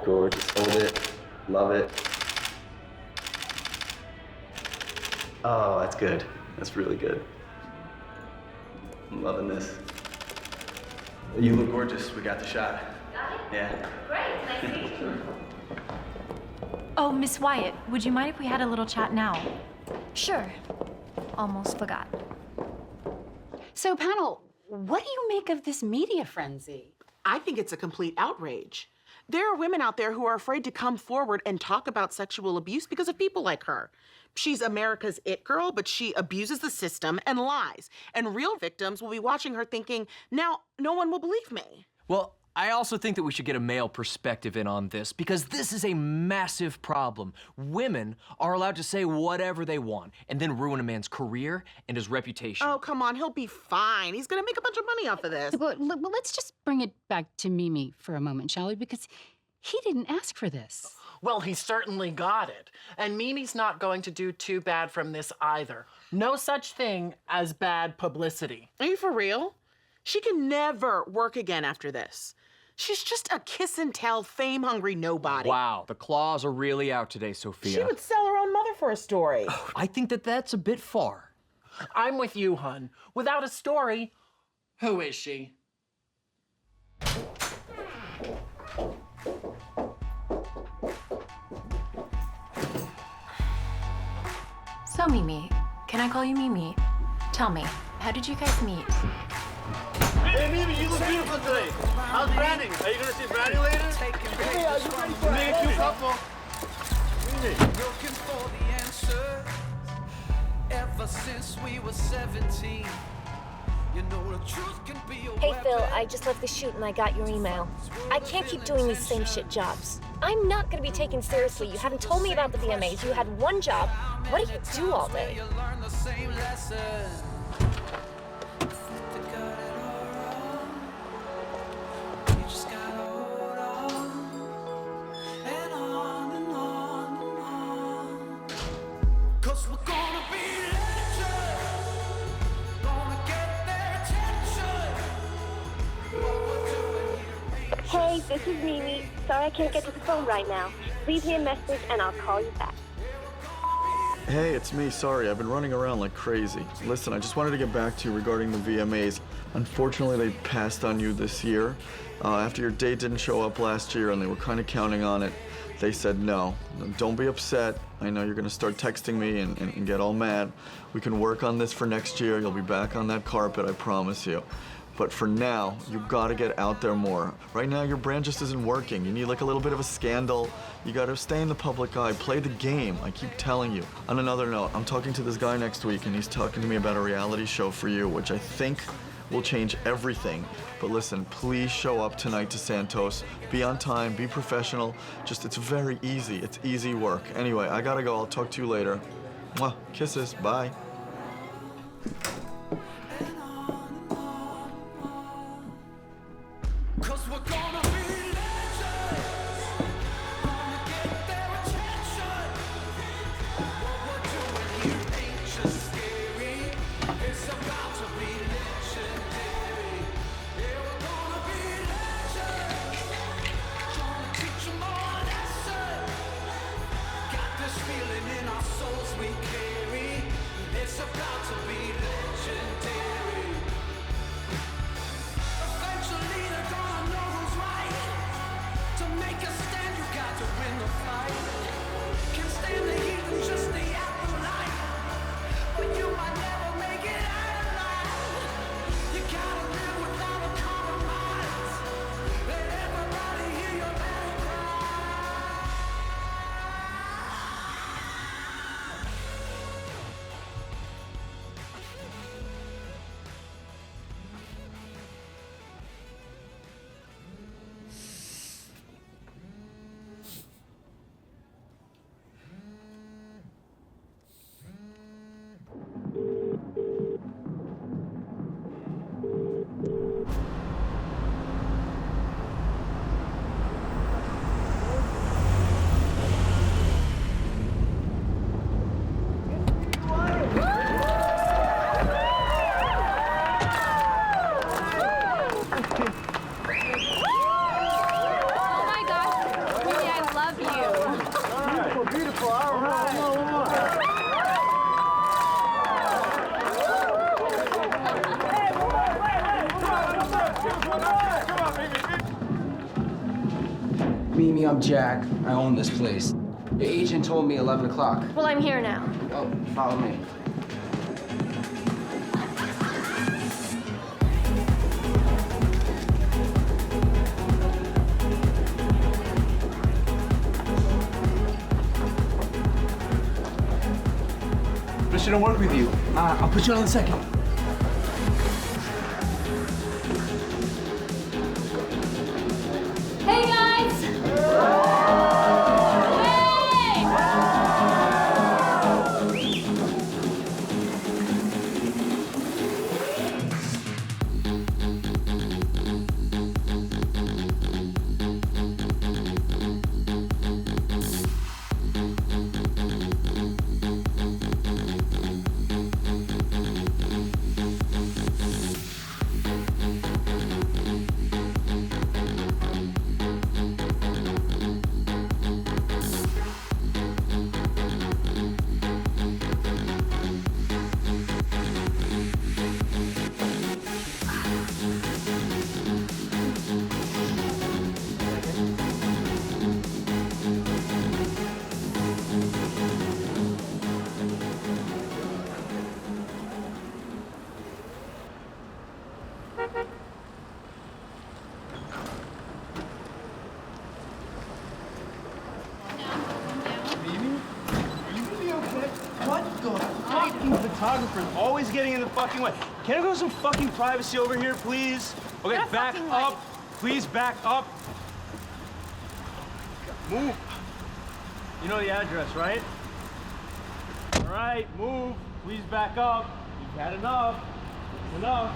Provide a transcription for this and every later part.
gorgeous. Hold it. Love it. Oh, that's good. That's really good. I'm loving this. You look gorgeous. We got the shot. Got it? Yeah. Great, nice to meet you. Oh, Miss Wyatt, would you mind if we had a little chat now? Sure. Almost forgot. So, panel, what do you make of this media frenzy? I think it's a complete outrage. There are women out there who are afraid to come forward and talk about sexual abuse because of people like her. She's America's it girl, but she abuses the system and lies. And real victims will be watching her thinking, now no one will believe me. Well, I also think that we should get a male perspective in on this because this is a massive problem. Women are allowed to say whatever they want and then ruin a man's career and his reputation. Oh, come on, he'll be fine. He's gonna make a bunch of money off of this. But let's just bring it back to Mimi for a moment, shall we? Because he didn't ask for this. Well, he certainly got it. And Mimi's not going to do too bad from this either. No such thing as bad publicity. Are you for real? She can never work again after this. She's just a kiss-and-tell, fame-hungry nobody. Wow, the claws are really out today, Sophia. She would sell her own mother for a story. I think that that's a bit far. I'm with you, hun. Without a story, who is she? So, Mimi, can I call you Mimi? Tell me, how did you guys meet? Hey, Mimi, you look beautiful today. How's Branding? Are you gonna see Branding later? Hey, are you ready for it? Cute couple. Mimi. Looking for the answer ever since we were 17. You know the truth can be a Hey, weapon. Phil, I just left the shoot and I got your email. I can't keep doing these same shit jobs. I'm not gonna be taken seriously. You haven't told me about the VMAs. You had one job. What do you do all day? You learn the same lesson. You just gotta hold on and on and on and on. 'Cause we're gonna be legends. Gonna get their attention. What we're doing here ain't Hey, this is Mimi. Sorry I can't get to the phone right now. Leave me a message and I'll call you back. Hey, it's me. Sorry, I've been running around like crazy. Listen, I just wanted to get back to you regarding the VMAs. Unfortunately, they passed on you this year. After your date didn't show up last year and they were kind of counting on it, they said no. Don't be upset. I know you're going to start texting me and get all mad. We can work on this for next year. You'll be back on that carpet, I promise you. But for now, you've got to get out there more. Right now, your brand just isn't working. You need like a little bit of a scandal. You got to stay in the public eye, play the game. I keep telling you. On another note, I'm talking to this guy next week, and he's talking to me about a reality show for you, which I think will change everything. But listen, please show up tonight to Santos. Be on time, be professional. Just, it's very easy. It's easy work. Anyway, I gotta go. I'll talk to you later. Mwah. Kisses. Bye. 'Cause we're gonna be legends. Gonna get their attention. What we're doing here ain't just scary. It's about to be legendary. Yeah, we're gonna be legends. Gonna teach 'em all a lesson. Got this feeling in our souls we carry. It's about to be legendary. Eventually they're gonna know who's right. To make a stand, you got to win the fight. Can't stand the heat and just stay out the light. But you might never make it out alive. You gotta live without a compromise. Let everybody hear your battle cry. Mimi, I'm Jack. I own this place. Your agent told me 11 o'clock. Well, I'm here now. Oh, follow me. She don't work with you. I'll put you on in a second. Hey, guys! Photographer's always getting in the fucking way. Can I go some fucking privacy over here, please? Okay, back up. Please back up. Move. You know the address, right? All right, move. Please back up. You've had enough. Enough.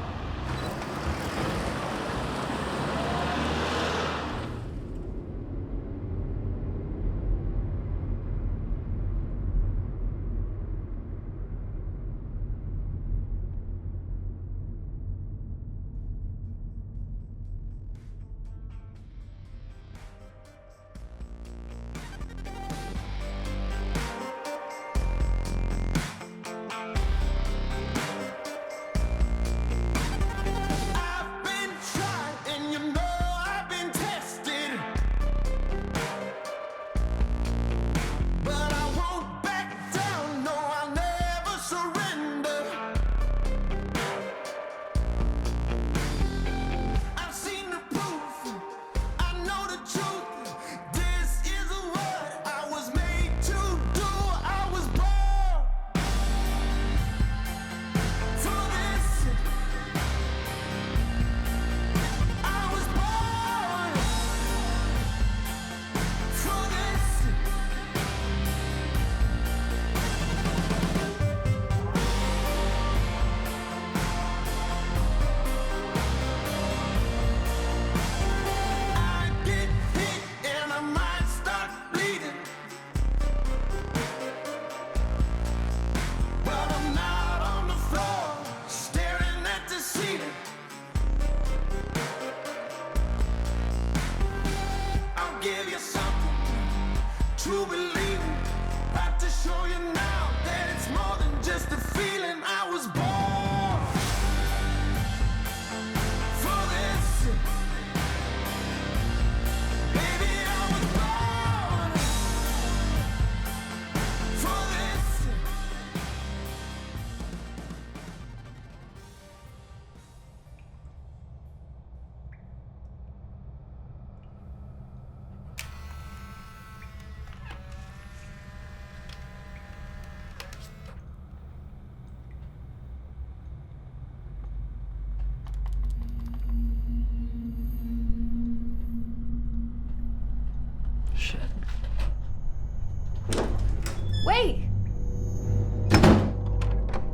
Wait!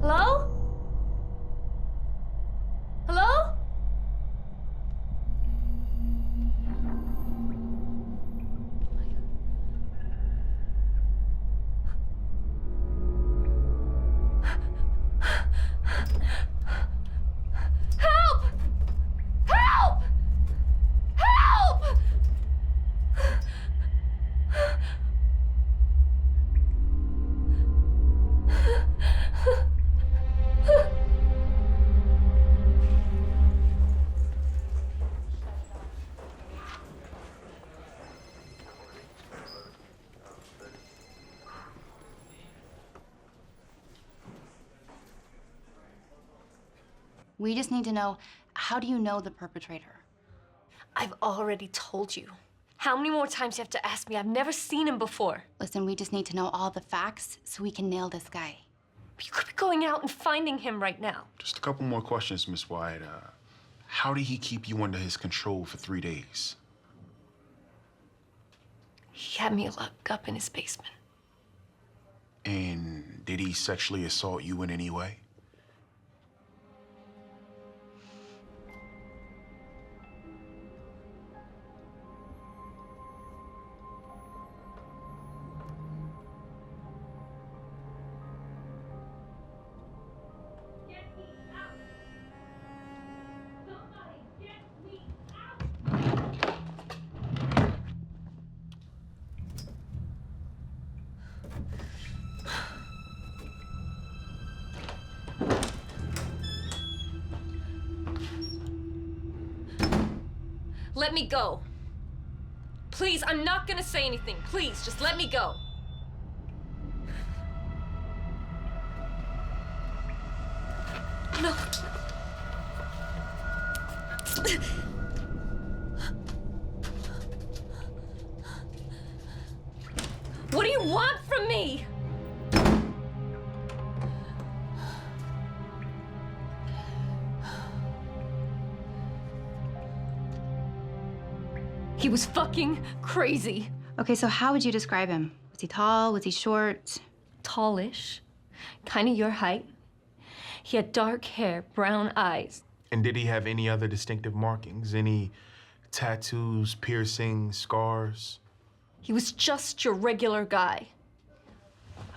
Hello? Hello? Help! Help! Help! We just need to know, how do you know the perpetrator? I've already told you. How many more times do you have to ask me? I've never seen him before. Listen, we just need to know all the facts so we can nail this guy. You could be going out and finding him right now. Just a couple more questions, Miss White. How did he keep you under his control for 3 days? He had me locked up in his basement. And did he sexually assault you in any way? Let me go. Please, I'm not gonna say anything. Please, just let me go. No. What do you want from me? He was fucking crazy. Okay, so how would you describe him? Was he tall? Was he short? Tallish. Kind of your height. He had dark hair, brown eyes. And did he have any other distinctive markings? Any tattoos, piercings, scars? He was just your regular guy.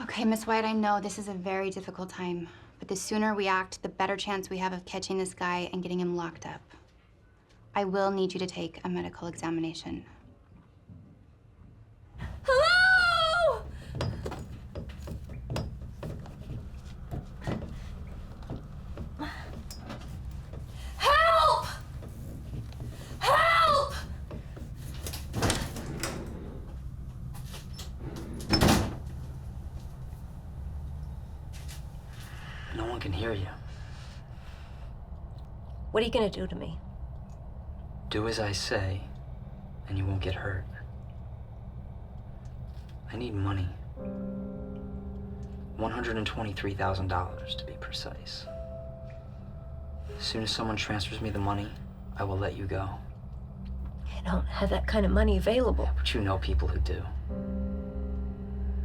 Okay, Miss White, I know this is a very difficult time, but the sooner we act, the better chance we have of catching this guy and getting him locked up. I will need you to take a medical examination. Hello! Help! Help! No one can hear you. What are you gonna do to me? Do as I say, and you won't get hurt. I need money. $123,000 to be precise. As soon as someone transfers me the money, I will let you go. I don't have that kind of money available. But you know people who do.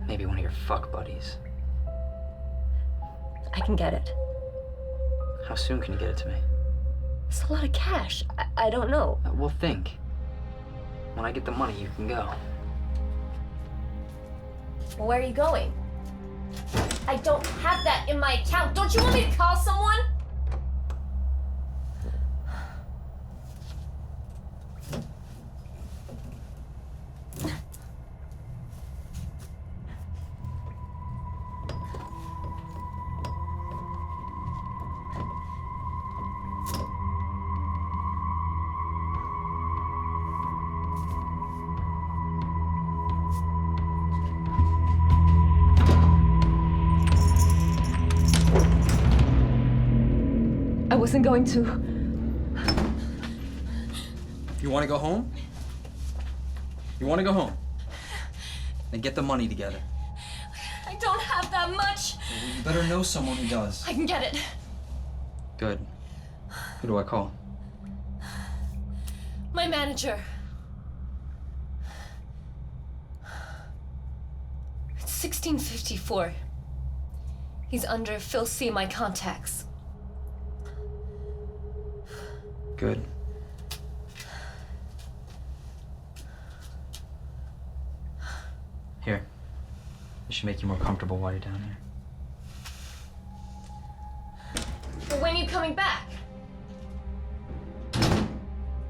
Maybe one of your fuck buddies. I can get it. How soon can you get it to me? It's a lot of cash. I don't know. Well, think. When I get the money, you can go. Well, where are you going? I don't have that in my account. Don't you want me to call someone? I wasn't going to. You want to go home? You want to go home? Then get the money together. I don't have that much. Well, you better know someone who does. I can get it. Good. Who do I call? My manager. It's 1654. He's under Phil C. My contacts. Good. Here. This should make you more comfortable while you're down here. But when are you coming back?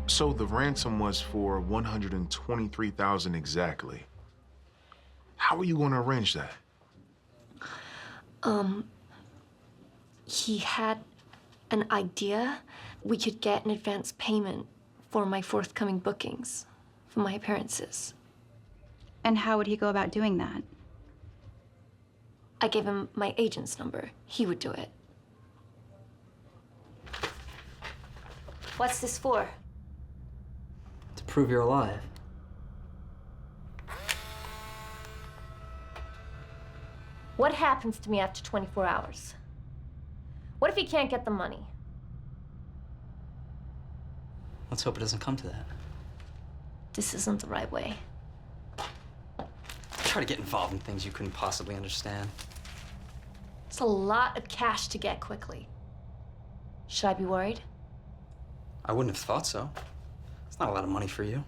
So the ransom was for $123,000 exactly. How are you going to arrange that? He had an idea. We could get an advance payment for my forthcoming bookings, for my appearances. And how would he go about doing that? I gave him my agent's number. He would do it. What's this for? To prove you're alive. What happens to me after 24 hours? What if he can't get the money? Let's hope it doesn't come to that. This isn't the right way. Try to get involved in things you couldn't possibly understand. It's a lot of cash to get quickly. Should I be worried? I wouldn't have thought so. It's not a lot of money for you.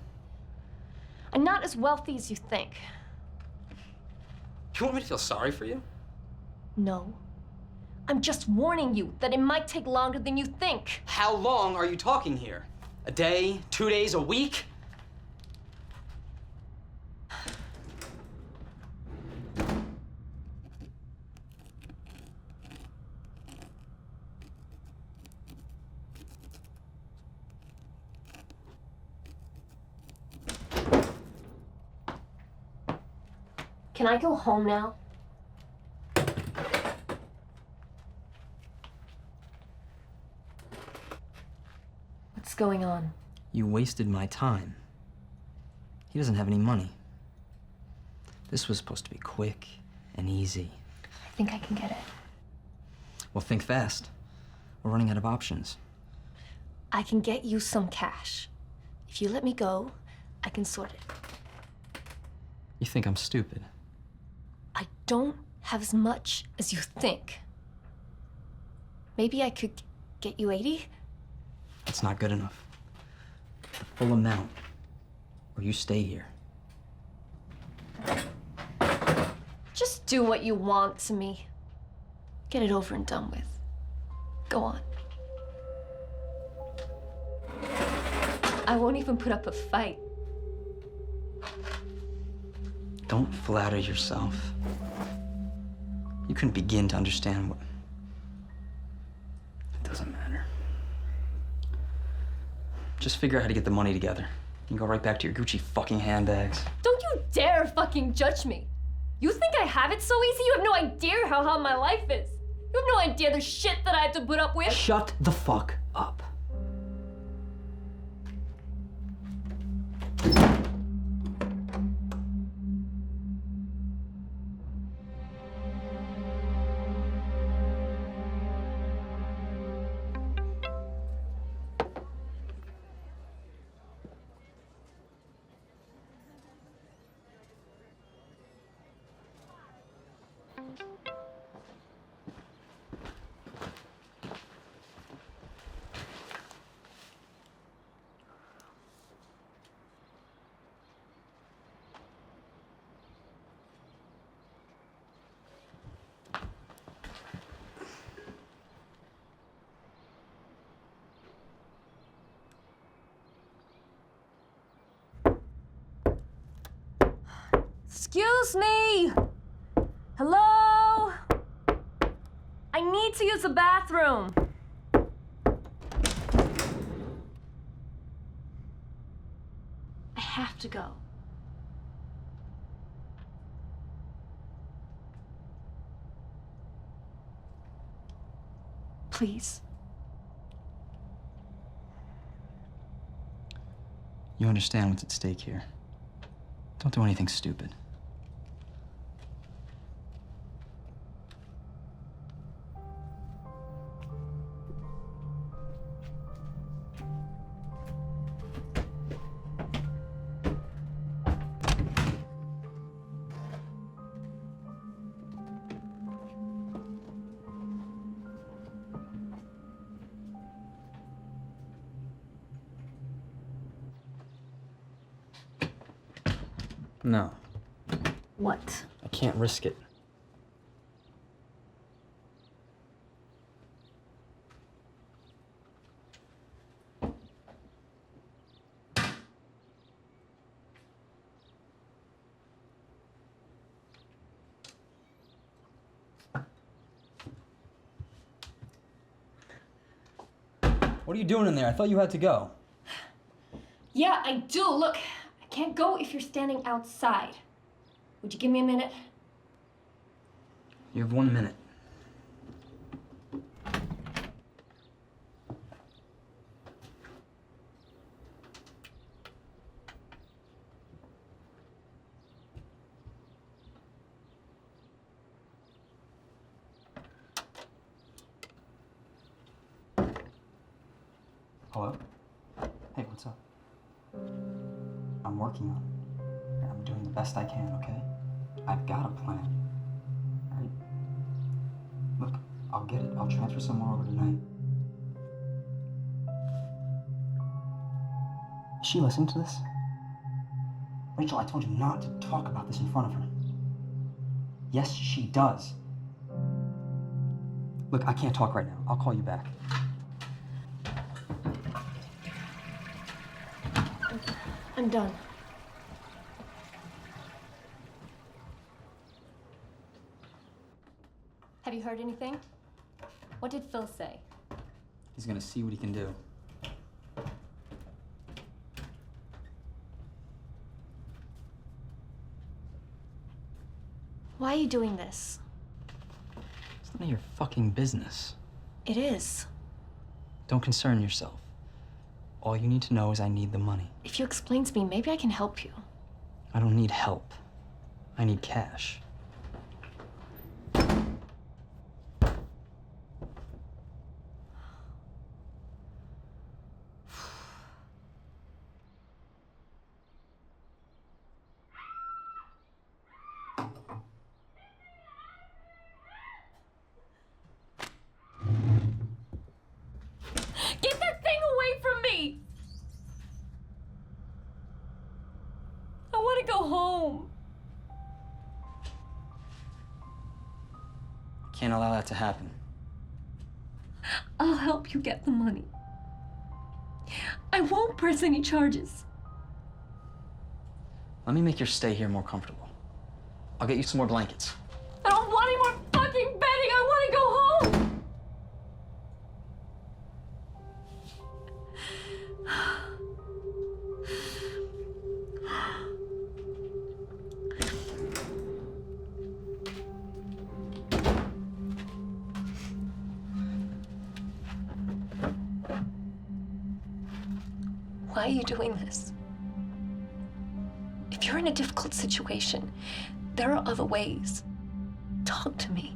I'm not as wealthy as you think. You want me to feel sorry for you? No. I'm just warning you that it might take longer than you think. How long are you talking here? A day? 2 days? A week? Can I go home now? What's going on? You wasted my time. He doesn't have any money. This was supposed to be quick and easy. I think I can get it. Well, think fast. We're running out of options. I can get you some cash. If you let me go, I can sort it. You think I'm stupid? I don't have as much as you think. Maybe I could get you 80? That's not good enough. The full amount, or you stay here. Just do what you want to me. Get it over and done with. Go on. I won't even put up a fight. Don't flatter yourself. You couldn't begin to understand what... It doesn't matter. Just figure out how to get the money together. You can go right back to your Gucci fucking handbags. Don't you dare fucking judge me. You think I have it so easy? You have no idea how hard my life is. You have no idea the shit that I have to put up with. Shut the fuck up. Excuse me! Hello? I need to use the bathroom. I have to go. Please. You understand what's at stake here. Don't do anything stupid. No, What? I can't risk it. What are you doing in there? I thought you had to go. Yeah, I do. Look, I can't go if you're standing outside. Would you give me a minute? You have 1 minute. Hello? Hey, what's up? I'm working on it. I'm doing the best I can, okay? I've got a plan. All right? Look, I'll get it. I'll transfer some more over tonight. Does she listen to this? Rachel, I told you not to talk about this in front of her. Yes, she does. Look, I can't talk right now. I'll call you back. I'm done. Have you heard anything? What did Phil say? He's gonna see what he can do. Why are you doing this? It's none of your fucking business. It is. Don't concern yourself. All you need to know is I need the money. If you explain to me, maybe I can help you. I don't need help. I need cash. Get that thing away from me! I want to go home. Can't allow that to happen. I'll help you get the money. I won't press any charges. Let me make your stay here more comfortable. I'll get you some more blankets. I don't want any more fucking bedding. I want to go home. Why are you doing this? If you're in a difficult situation, there are other ways. Talk to me.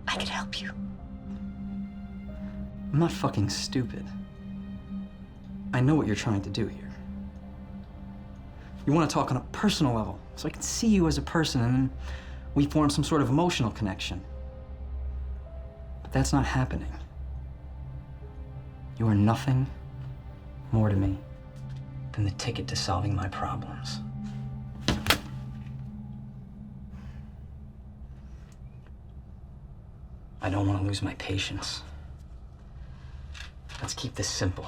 I could help you. I'm not fucking stupid. I know what you're trying to do here. You want to talk on a personal level, so I can see you as a person, and then we form some sort of emotional connection. But that's not happening. You are nothing more to me than the ticket to solving my problems. I don't want to lose my patience. Let's keep this simple.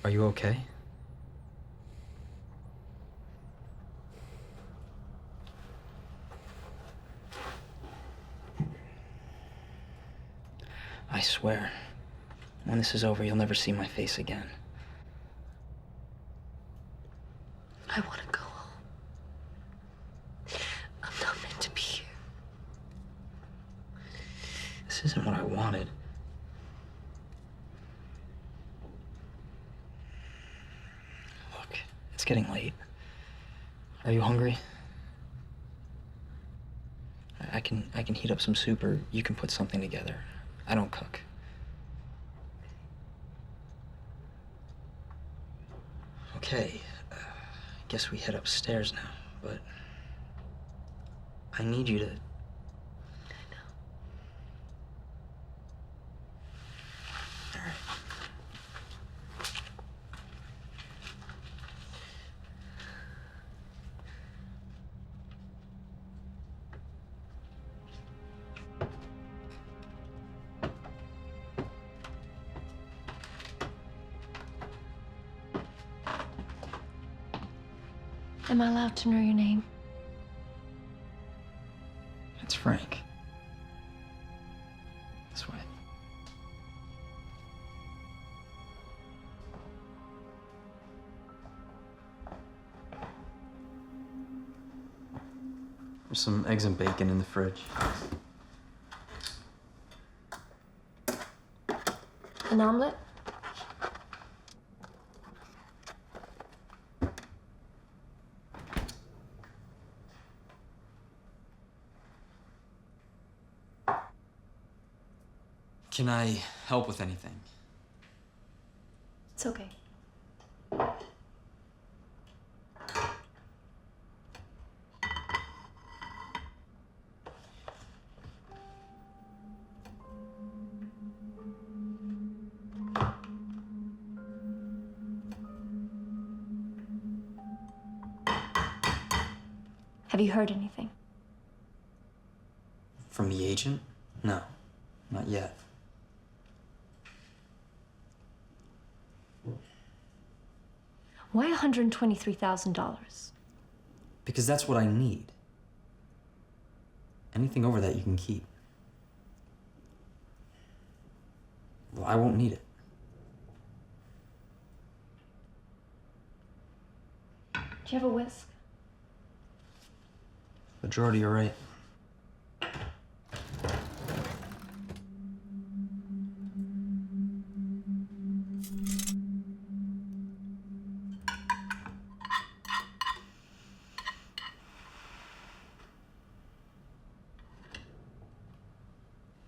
Are you okay? I swear, when this is over, you'll never see my face again. I want to go home. I'm not meant to be here. This isn't what I wanted. Look, it's getting late. Are you hungry? I can heat up some soup, or you can put something together. I don't cook. Okay, I guess we head upstairs now, but I need you to... All right. Am I allowed to know your name? It's Frank. This way. There's some eggs and bacon in the fridge. An omelet? Can I help with anything? It's okay. Have you heard anything? From the agent? No, not yet. Why $123,000? Because that's what I need. Anything over that you can keep. Well, I won't need it. Do you have a whisk? Majority are right.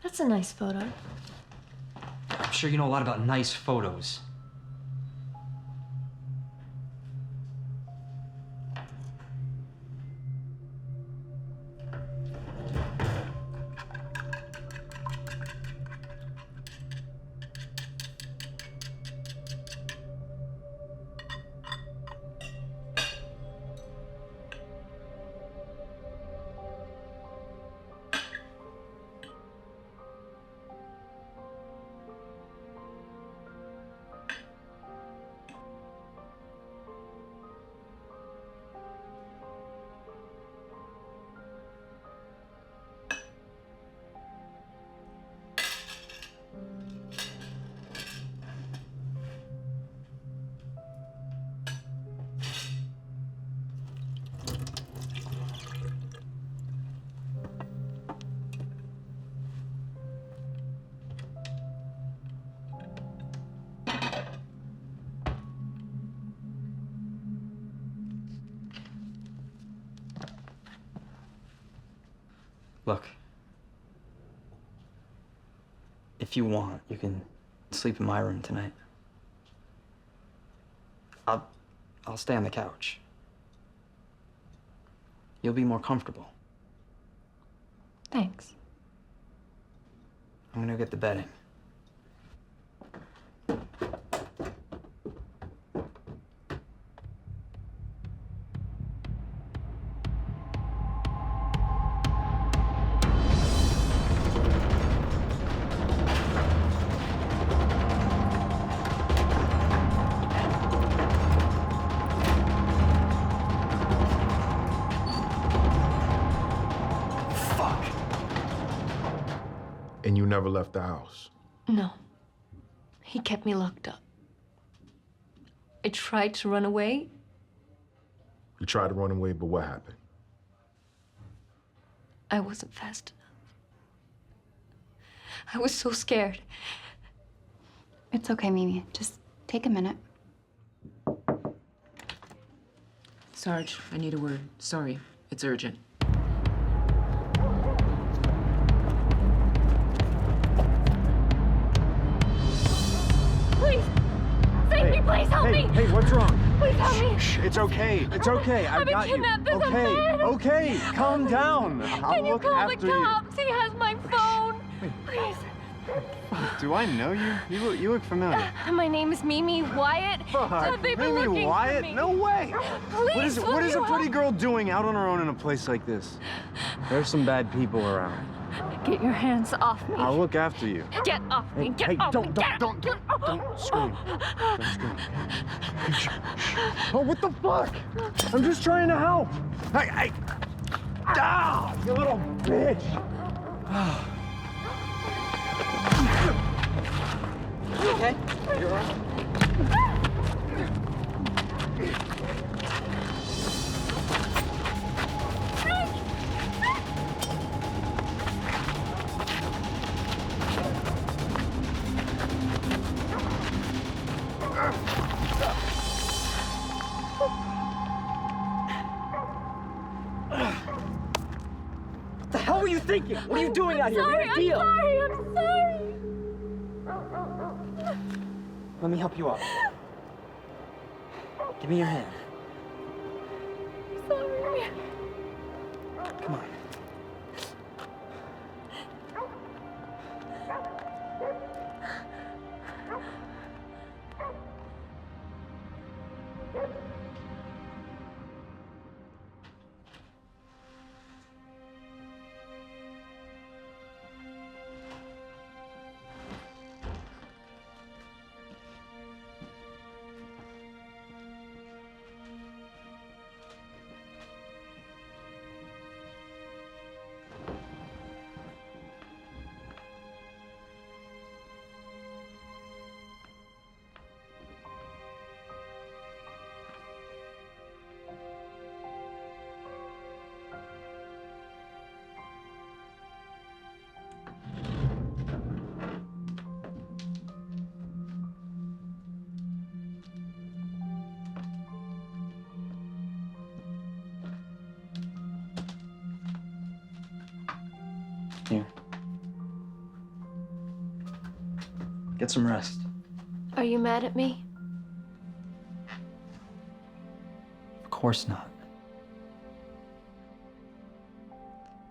That's a nice photo. I'm sure you know a lot about nice photos. Look, if you want, you can sleep in my room tonight. I'll stay on the couch. You'll be more comfortable. Thanks. I'm gonna get the bedding. And you never left the house? No. He kept me locked up. I tried to run away. You tried to run away, but what happened? I wasn't fast enough. I was so scared. It's okay, Mimi. Just take a minute. Sarge, I need a word. Sorry, it's urgent. Please! Save me, please help me! Hey, what's wrong? Please help me! Shh, it's okay. It's okay. I've got you. Okay, okay. Calm down. I'll Can you look call the after you. cops? He has my phone. Please. Do I know you? You look familiar. My name is Mimi Wyatt. Fuck, They've been Mimi looking for Wyatt? me. No way! Please, what is will a you pretty help? girl doing out on her own in a place like this? There's some bad people around. Get your hands off me. I'll look after you. Get off me. Get Hey, off me. don't scream. Don't scream. Oh, what the fuck? I'm just trying to help. Hey. Ah, you little bitch. You okay? You're all right? What the hell were you thinking? What are you doing out here? We had a deal. I'm sorry. Let me help you up. Give me your hand. Sorry. Come on. Here. Get some rest. Are you mad at me? Of course not.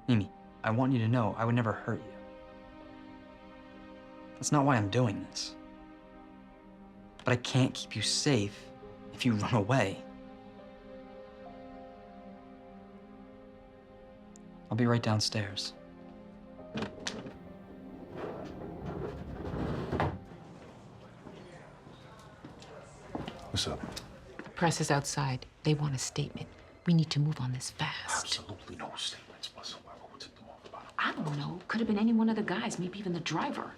Mimi, I want you to know I would never hurt you. That's not why I'm doing this. But I can't keep you safe if you run away. I'll be right downstairs. What's up? Press is outside. They want a statement. We need to move on this fast. Absolutely no statements whatsoever. What's it doing about it? I don't know. Could have been any one of the guys, maybe even the driver.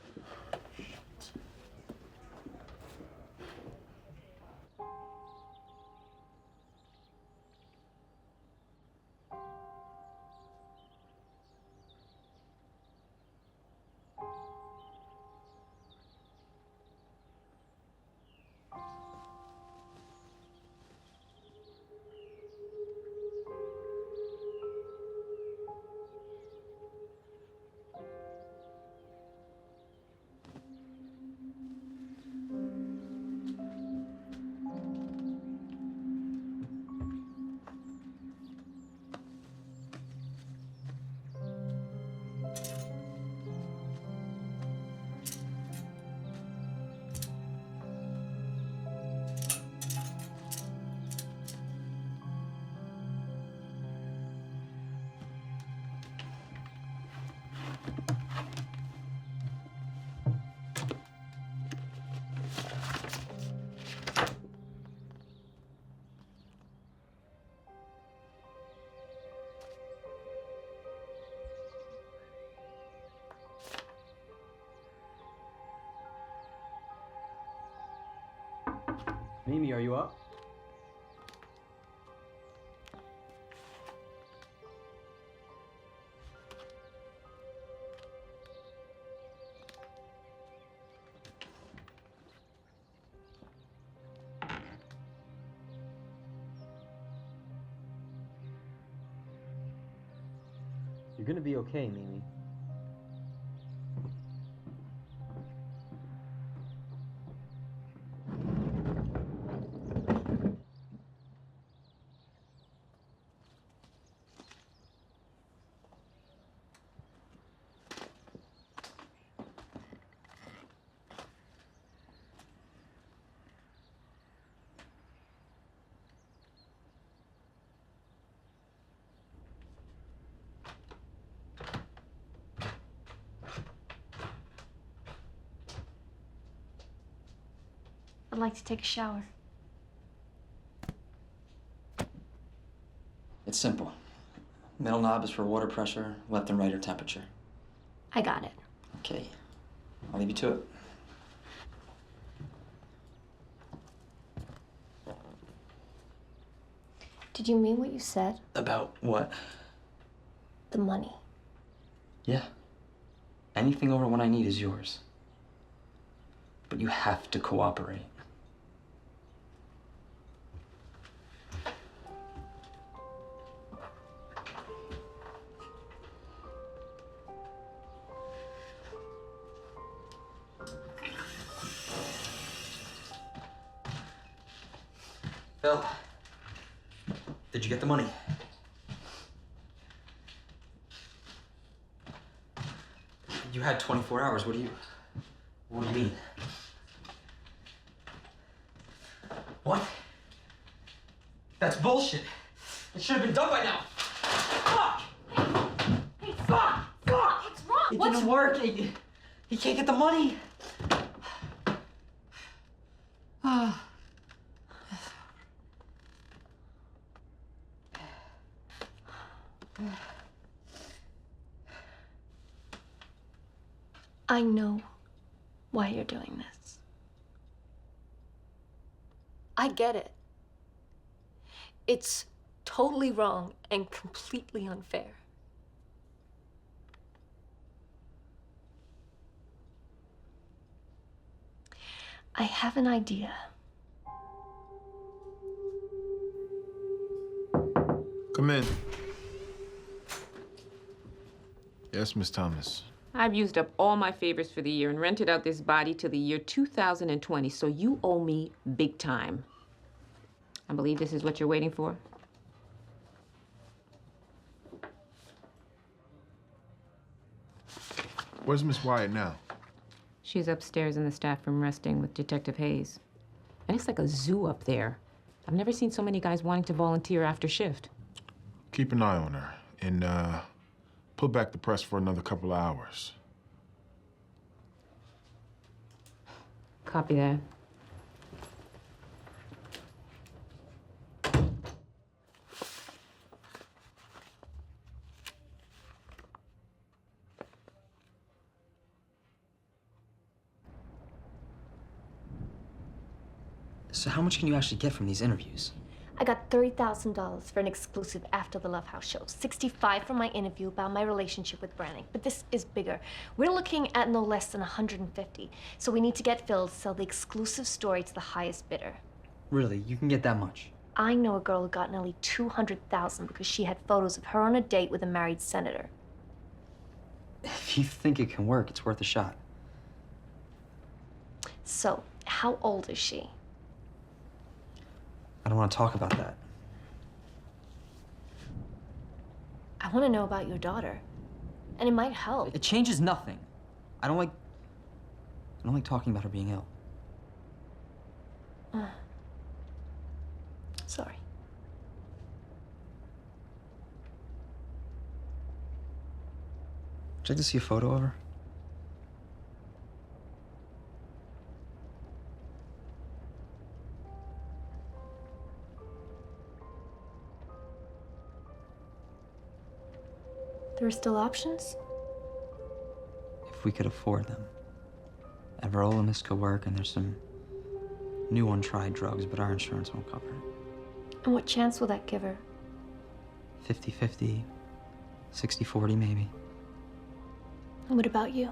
Mimi, are you up? You're gonna be okay, Mimi. like to take a shower. It's simple. Middle knob is for water pressure, left and right are temperature. I got it. Okay, I'll leave you to it. Did you mean what you said? About what? The money. Yeah. Anything over what I need is yours. But you have to cooperate. Phil, did you get the money? You had 24 hours. What do you mean? What? That's bullshit. It should have been done by now. Fuck! Hey, Fuck! Fuck! what's wrong? It didn't work. He can't get the money. I know why you're doing this. I get it. It's totally wrong and completely unfair. I have an idea. Come in. Yes, Miss Thomas. I've used up all my favors for the year and rented out this body till the year 2020, so you owe me big time. I believe this is what you're waiting for. Where's Miss Wyatt now? She's upstairs in the staff room resting with Detective Hayes. And it's like a zoo up there. I've never seen so many guys wanting to volunteer after shift. Keep an eye on her and put back the press for another couple of hours. Copy that. So how much can you actually get from these interviews? I got $30,000 for an exclusive after the Love House show, 65 from my interview about my relationship with Brannick. But this is bigger. We're looking at no less than 150. So we need to get Phil to sell the exclusive story to the highest bidder. Really? You can get that much? I know a girl who got nearly $200,000 because she had photos of her on a date with a married senator. If you think it can work, it's worth a shot. So, how old is she? I don't want to talk about that. I want to know about your daughter. And it might help. It changes nothing. I don't like talking about her being ill. Sorry. Would you like to see a photo of her? There are still options? If we could afford them. Everolimus could work, and there's some new untried drugs, but our insurance won't cover it. And what chance will that give her? 50-50, 60-40 maybe. And what about you?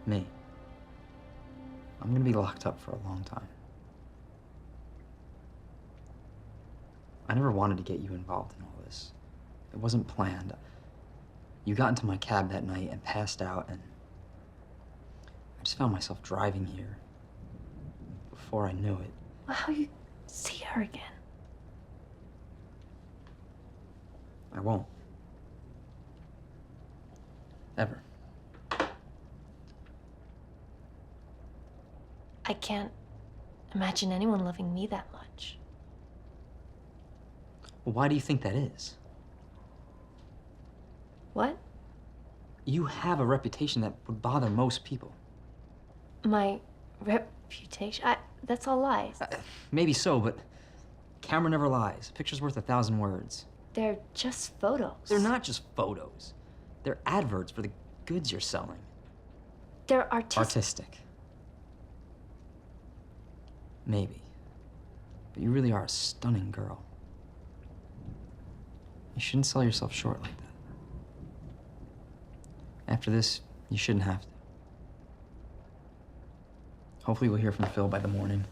Me. I'm gonna be locked up for a long time. I never wanted to get you involved in all this. It wasn't planned. You got into my cab that night and passed out, and I just found myself driving here. Before I knew it. Well, how you see her again? I won't. Ever. I can't imagine anyone loving me that much. Well, why do you think that is? What? You have a reputation that would bother most people. My reputation? That's all lies. Maybe so, but camera never lies. A picture's worth 1,000 words. They're just photos. They're not just photos. They're adverts for the goods you're selling. They're Artistic. Maybe. But you really are a stunning girl. You shouldn't sell yourself short like that. After this, you shouldn't have to. Hopefully we'll hear from Phil by the morning.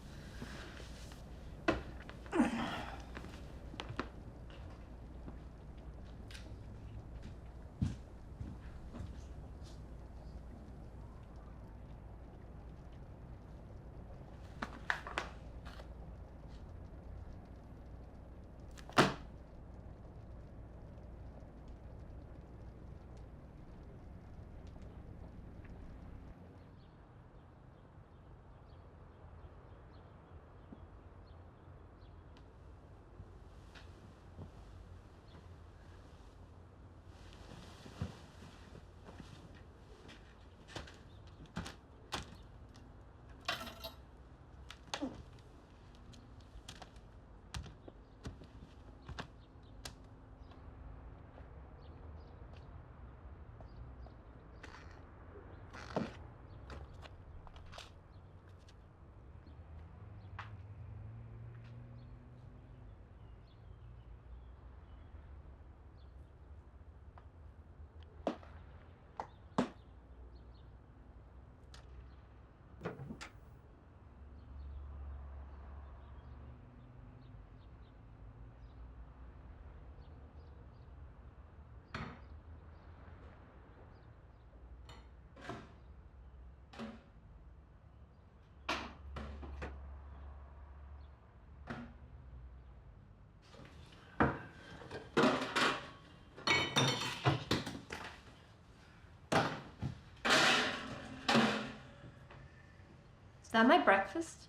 Is that my breakfast?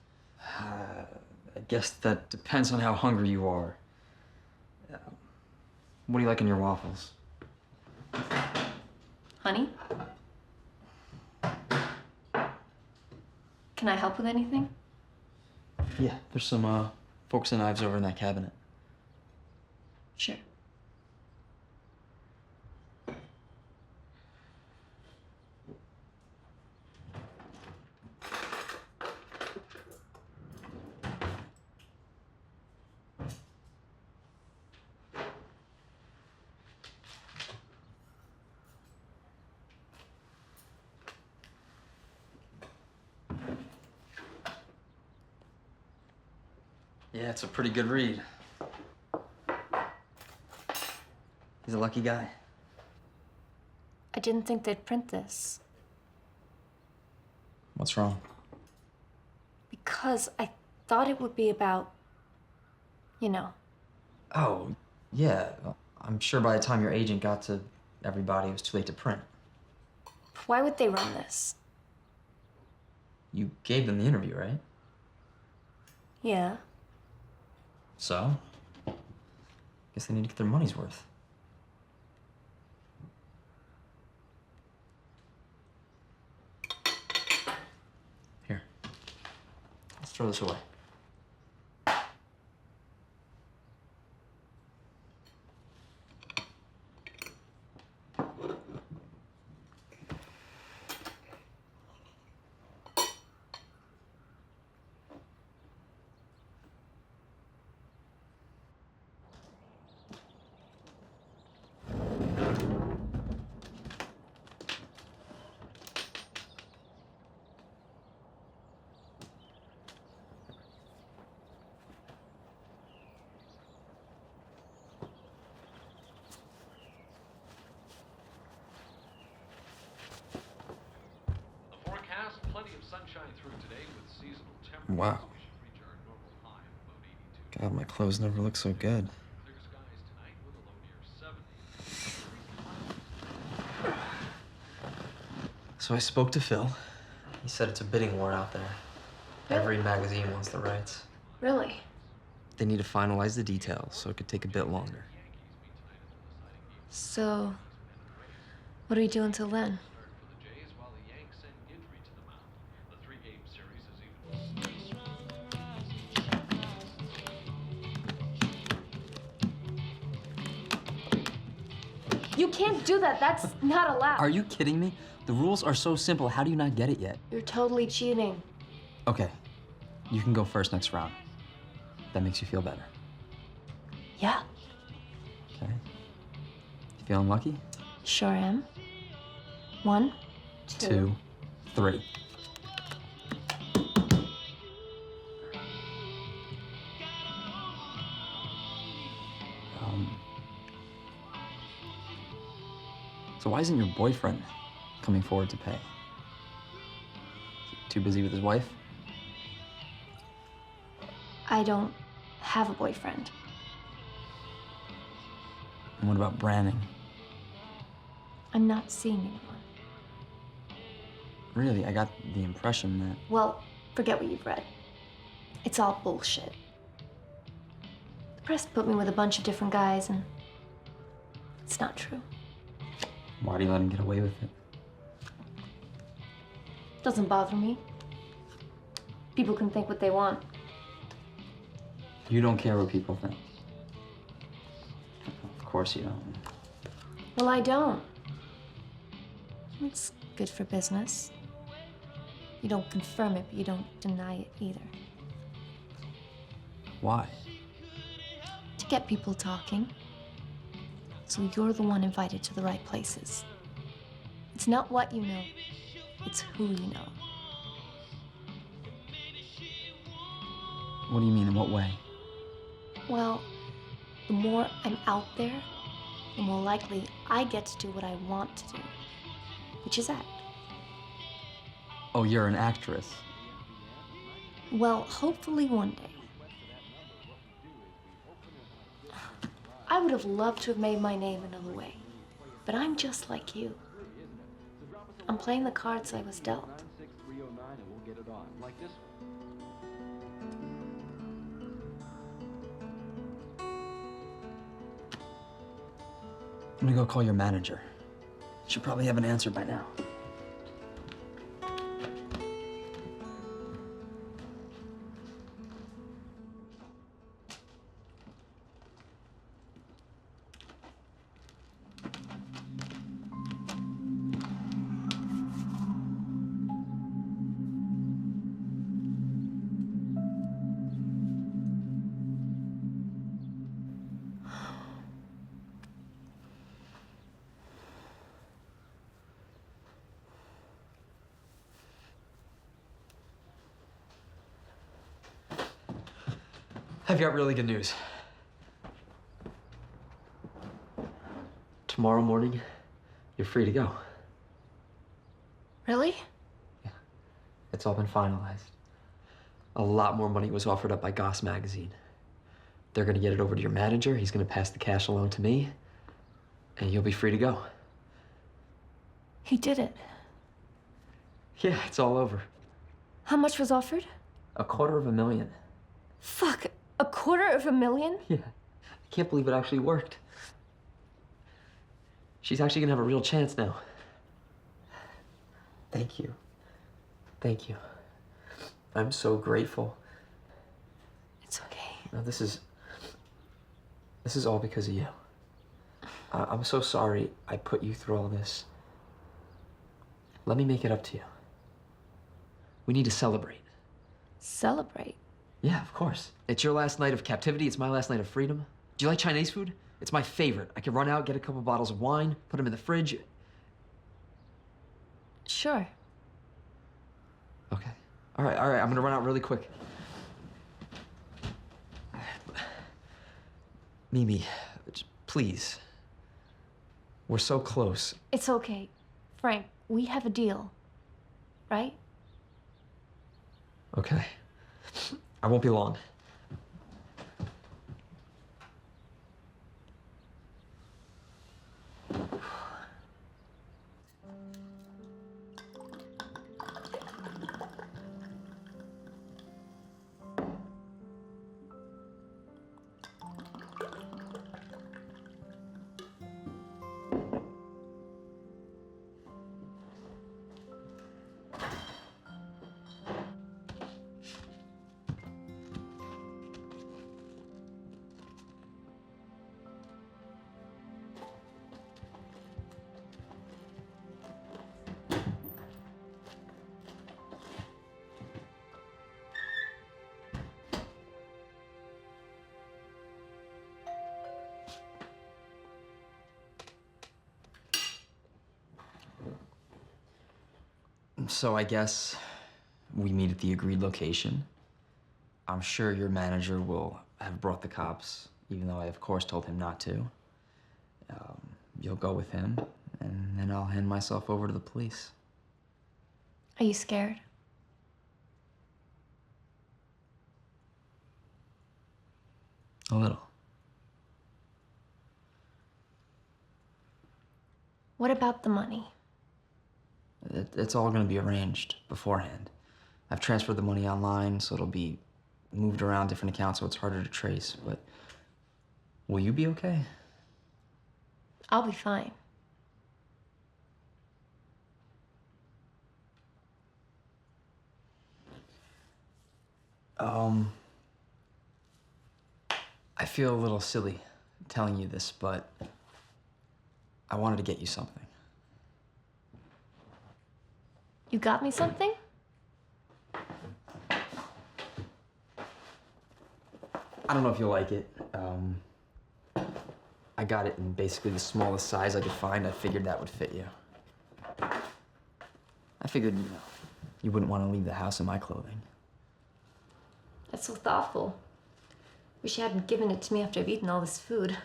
I guess that depends on how hungry you are. What do you like in your waffles? Honey? Can I help with anything? Yeah, there's some forks and knives over in that cabinet. Sure. Yeah, it's a pretty good read. He's a lucky guy. I didn't think they'd print this. What's wrong? Because I thought it would be about, you know. Oh, yeah. Well, I'm sure by the time your agent got to everybody, it was too late to print. Why would they run this? You gave them the interview, right? Yeah. So? Guess they need to get their money's worth. Here. Let's throw this away. Wow. God, my clothes never look so good. So I spoke to Phil. He said it's a bidding war out there. Every magazine wants the rights. Really? They need to finalize the details, so it could take a bit longer. So, what do we do until then? can't do that. That's not allowed. Are you kidding me? The rules are so simple. How do you not get it yet? You're totally cheating. Okay, you can go first next round. That makes you feel better. Yeah, Okay. You feeling lucky? sure am. 1, 2. 2, 3. So why isn't your boyfriend coming forward to pay? Is he too busy with his wife? I don't have a boyfriend. And what about Branning? I'm not seeing anyone. Really, I got the impression that... Well, forget what you've read. It's all bullshit. The press put me with a bunch of different guys, and it's not true. Why do you let him get away with it? Doesn't bother me. People can think what they want. You don't care what people think. Of course you don't. Well, I don't. It's good for business. You don't confirm it, but you don't deny it either. Why? To get people talking. So you're the one invited to the right places. It's not what you know, it's who you know. What do you mean, in what way? Well, the more I'm out there, the more likely I get to do what I want to do, which is act. Oh, you're an actress. Well, hopefully one day. I would have loved to have made my name another way, but I'm just like you. I'm playing the cards I was dealt. I'm gonna go call your manager. She'll probably have an answer by now. I've got really good news. Tomorrow morning, you're free to go. Really? It's all been finalized. A lot more money was offered up by Goss magazine. They're gonna get it over to your manager, he's gonna pass the cash along to me, and you'll be free to go. He did it. Yeah, it's all over. How much was offered? $250,000. Fuck, $250,000? Yeah, I can't believe it actually worked. She's actually gonna have a real chance now. Thank you. Thank you. I'm so grateful. It's okay. No, this is all because of you. I'm so sorry I put you through all this. Let me make it up to you. We need to celebrate. Celebrate? Yeah, of course. It's your last night of captivity. It's my last night of freedom. Do you like Chinese food? It's my favorite. I can run out, get a couple bottles of wine, put them in the fridge. Sure. Okay. All right. I'm gonna run out really quick. Mimi, please. We're so close. It's okay. Frank, we have a deal, right? Okay. I won't be long. So I guess we meet at the agreed location. I'm sure your manager will have brought the cops, even though I, of course, told him not to. You'll go with him, and then I'll hand myself over to the police. Are you scared? A little. What about the money? It's all gonna be arranged beforehand. I've transferred the money online, so it'll be moved around different accounts, so it's harder to trace, but will you be okay? I'll be fine. I feel a little silly telling you this, but I wanted to get you something. You got me something? I don't know if you'll like it. I got it in basically the smallest size I could find. I figured that would fit you. I figured, you wouldn't want to leave the house in my clothing. That's so thoughtful. Wish you hadn't given it to me after I've eaten all this food.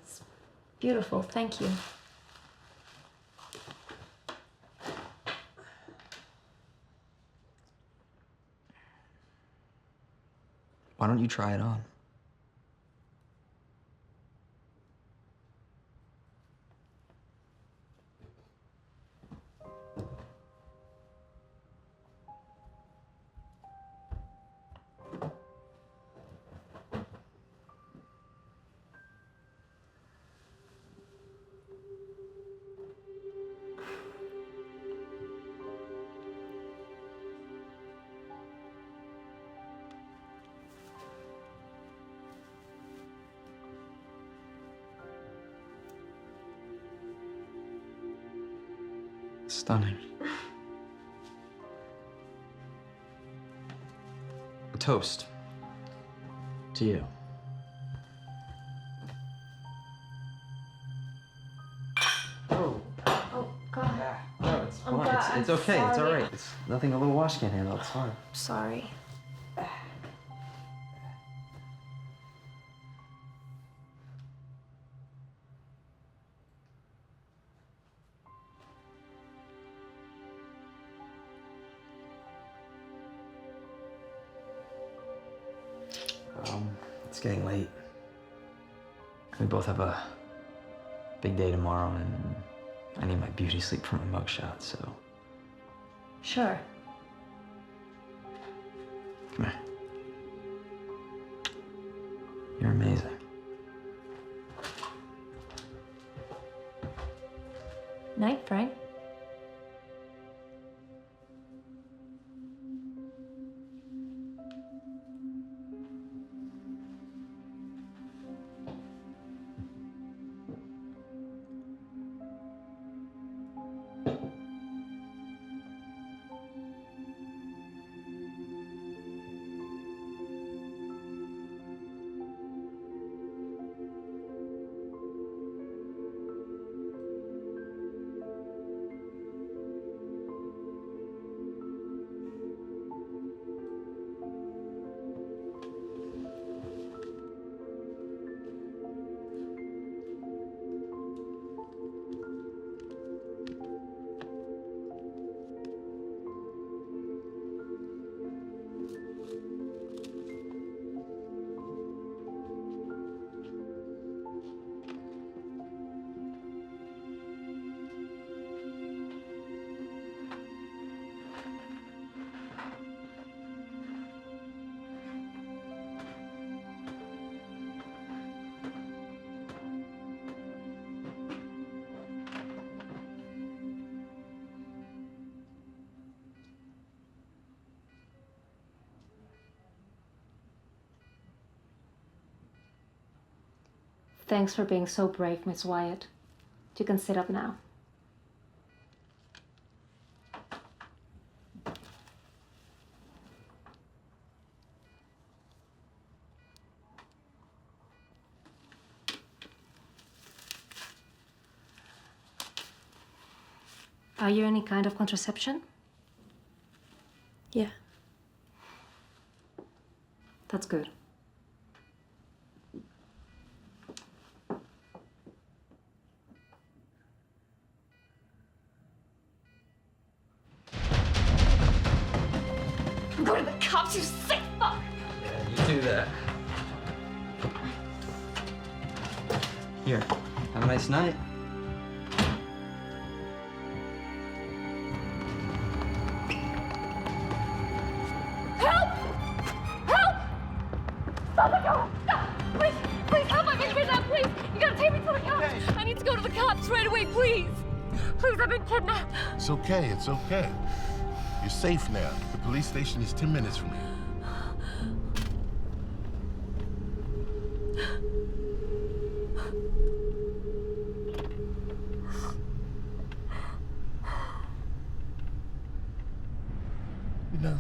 It's beautiful, thank you. Why don't you try it on? Stunning. A toast to you. Oh, God. No, it's I'm fine. glad- It's I'm okay. It's all sorry. right. It's nothing a little wash can't handle. It's fine. Sorry. It's getting late. We both have a big day tomorrow, and I need my beauty sleep for my mugshot, so. Sure. Come here. You're amazing. Night, Frank. Thanks for being so brave, Miss Wyatt. You can sit up now. Are you any kind of contraception? Yeah. That's good. Go to the cops, you sick fuck! Yeah, you do that. Here, have a nice night. Help! Help! Stop the car! Stop! Please, please help! I'm being kidnapped, please! You gotta take me to the cops! I need to go to the cops right away, please! Please, I've been kidnapped! It's okay, it's okay. You're safe now. The police station is 10 minutes from here. You know,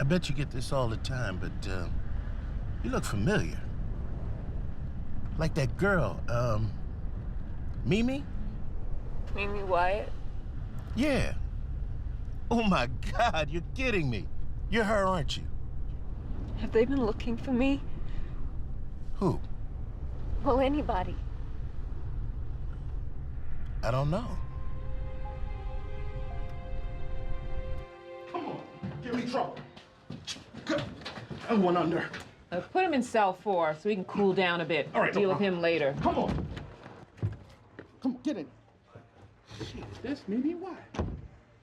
I bet you get this all the time, but you look familiar. Like that girl, Mimi? Mimi Wyatt? Yeah. Oh my God, you're kidding me. You're her, aren't you? Have they been looking for me? Who? Well, anybody. I don't know. Come on, give me trouble. And one under. Put him in cell 4 so he can cool down a bit. All right, no Deal with problem. him later. Come on. Come on, get in. Shit, this Mimi Wyatt.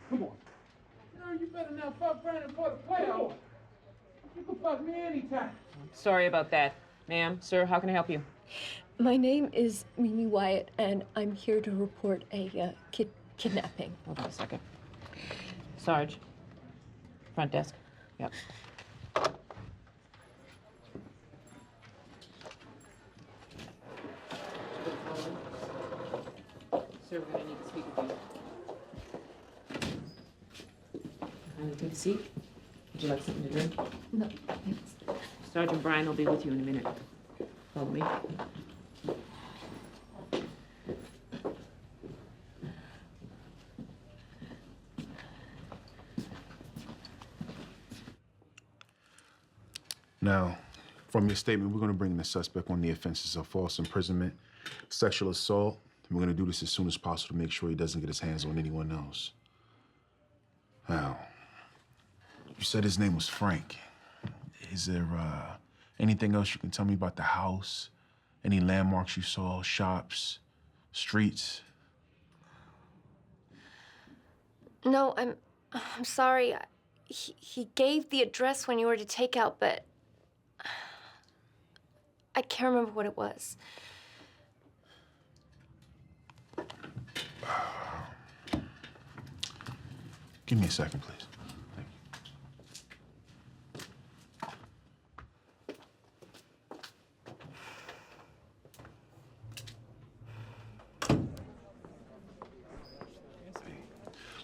Come on. Girl, you better not fuck Brandon for the playoffs. You can fuck me anytime. Sorry about that. Ma'am, sir, how can I help you? My name is Mimi Wyatt, and I'm here to report a kidnapping. Hold on a second. Sarge. Front desk. Yep. Sir, we're gonna need to speak with you. Take a seat. Would you like something to drink? No, thanks. Sergeant Bryan will be with you in a minute. Follow me. Now, from your statement, we're going to bring in the suspect on the offenses of false imprisonment, sexual assault. And we're going to do this as soon as possible to make sure he doesn't get his hands on anyone else. Now, you said his name was Frank. Is there anything else you can tell me about the house? Any landmarks you saw, shops, streets? No, I'm sorry. He gave the address when you were to take out, but I can't remember what it was. Give me a second, please.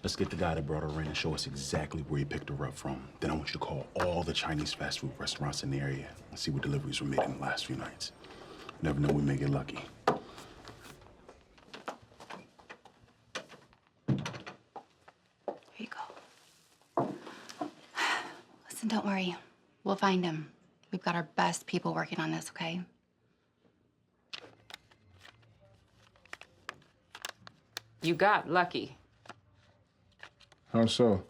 Let's get the guy that brought her in and show us exactly where he picked her up from. Then I want you to call all the Chinese fast food restaurants in the area and see what deliveries were made in the last few nights. You never know, we may get lucky. Here you go. Listen, don't worry. We'll find him. We've got our best people working on this, okay? You got lucky. How so?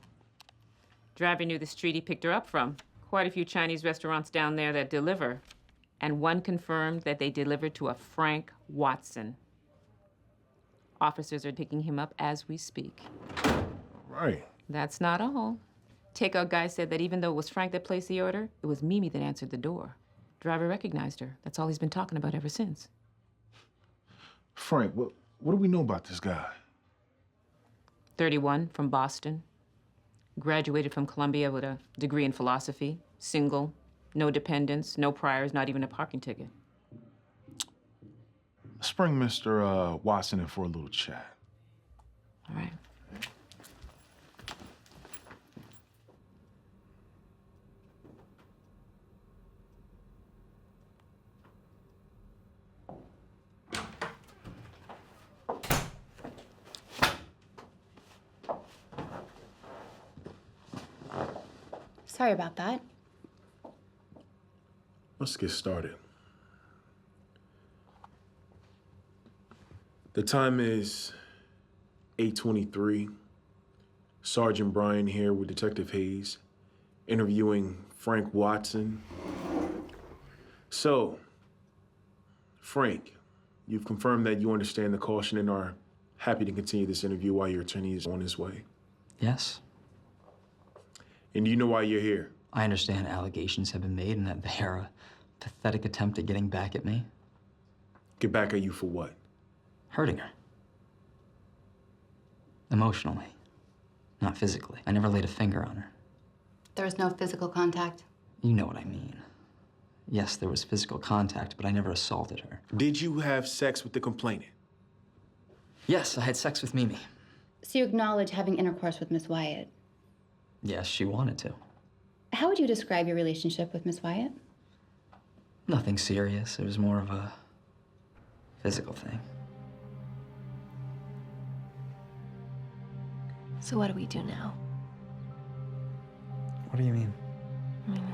Driver knew the street he picked her up from. Quite a few Chinese restaurants down there that deliver. And one confirmed that they delivered to a Frank Watson. Officers are picking him up as we speak. Right. That's not all. Takeout guy said that even though it was Frank that placed the order, it was Mimi that answered the door. Driver recognized her. That's all he's been talking about ever since. Frank, what do we know about this guy? 31, from Boston. Graduated from Columbia with a degree in philosophy. Single, no dependents, no priors, not even a parking ticket. Let's bring Mr. Watson in for a little chat. All right. Sorry about that. Let's get started. The time is 8:23. Sergeant Brian here with Detective Hayes, interviewing Frank Watson. So, Frank, you've confirmed that you understand the caution and are happy to continue this interview while your attorney is on his way. Yes. And do you know why you're here? I understand allegations have been made and that they are a pathetic attempt at getting back at me. Get back at you for what? Hurting her. Emotionally, not physically. I never laid a finger on her. There was no physical contact. You know what I mean. Yes, there was physical contact, but I never assaulted her. Did you have sex with the complainant? Yes, I had sex with Mimi. So you acknowledge having intercourse with Miss Wyatt. Yes, she wanted to. How would you describe your relationship with Miss Wyatt? Nothing serious. It was more of a physical thing. So what do we do now? What do you mean? I mean,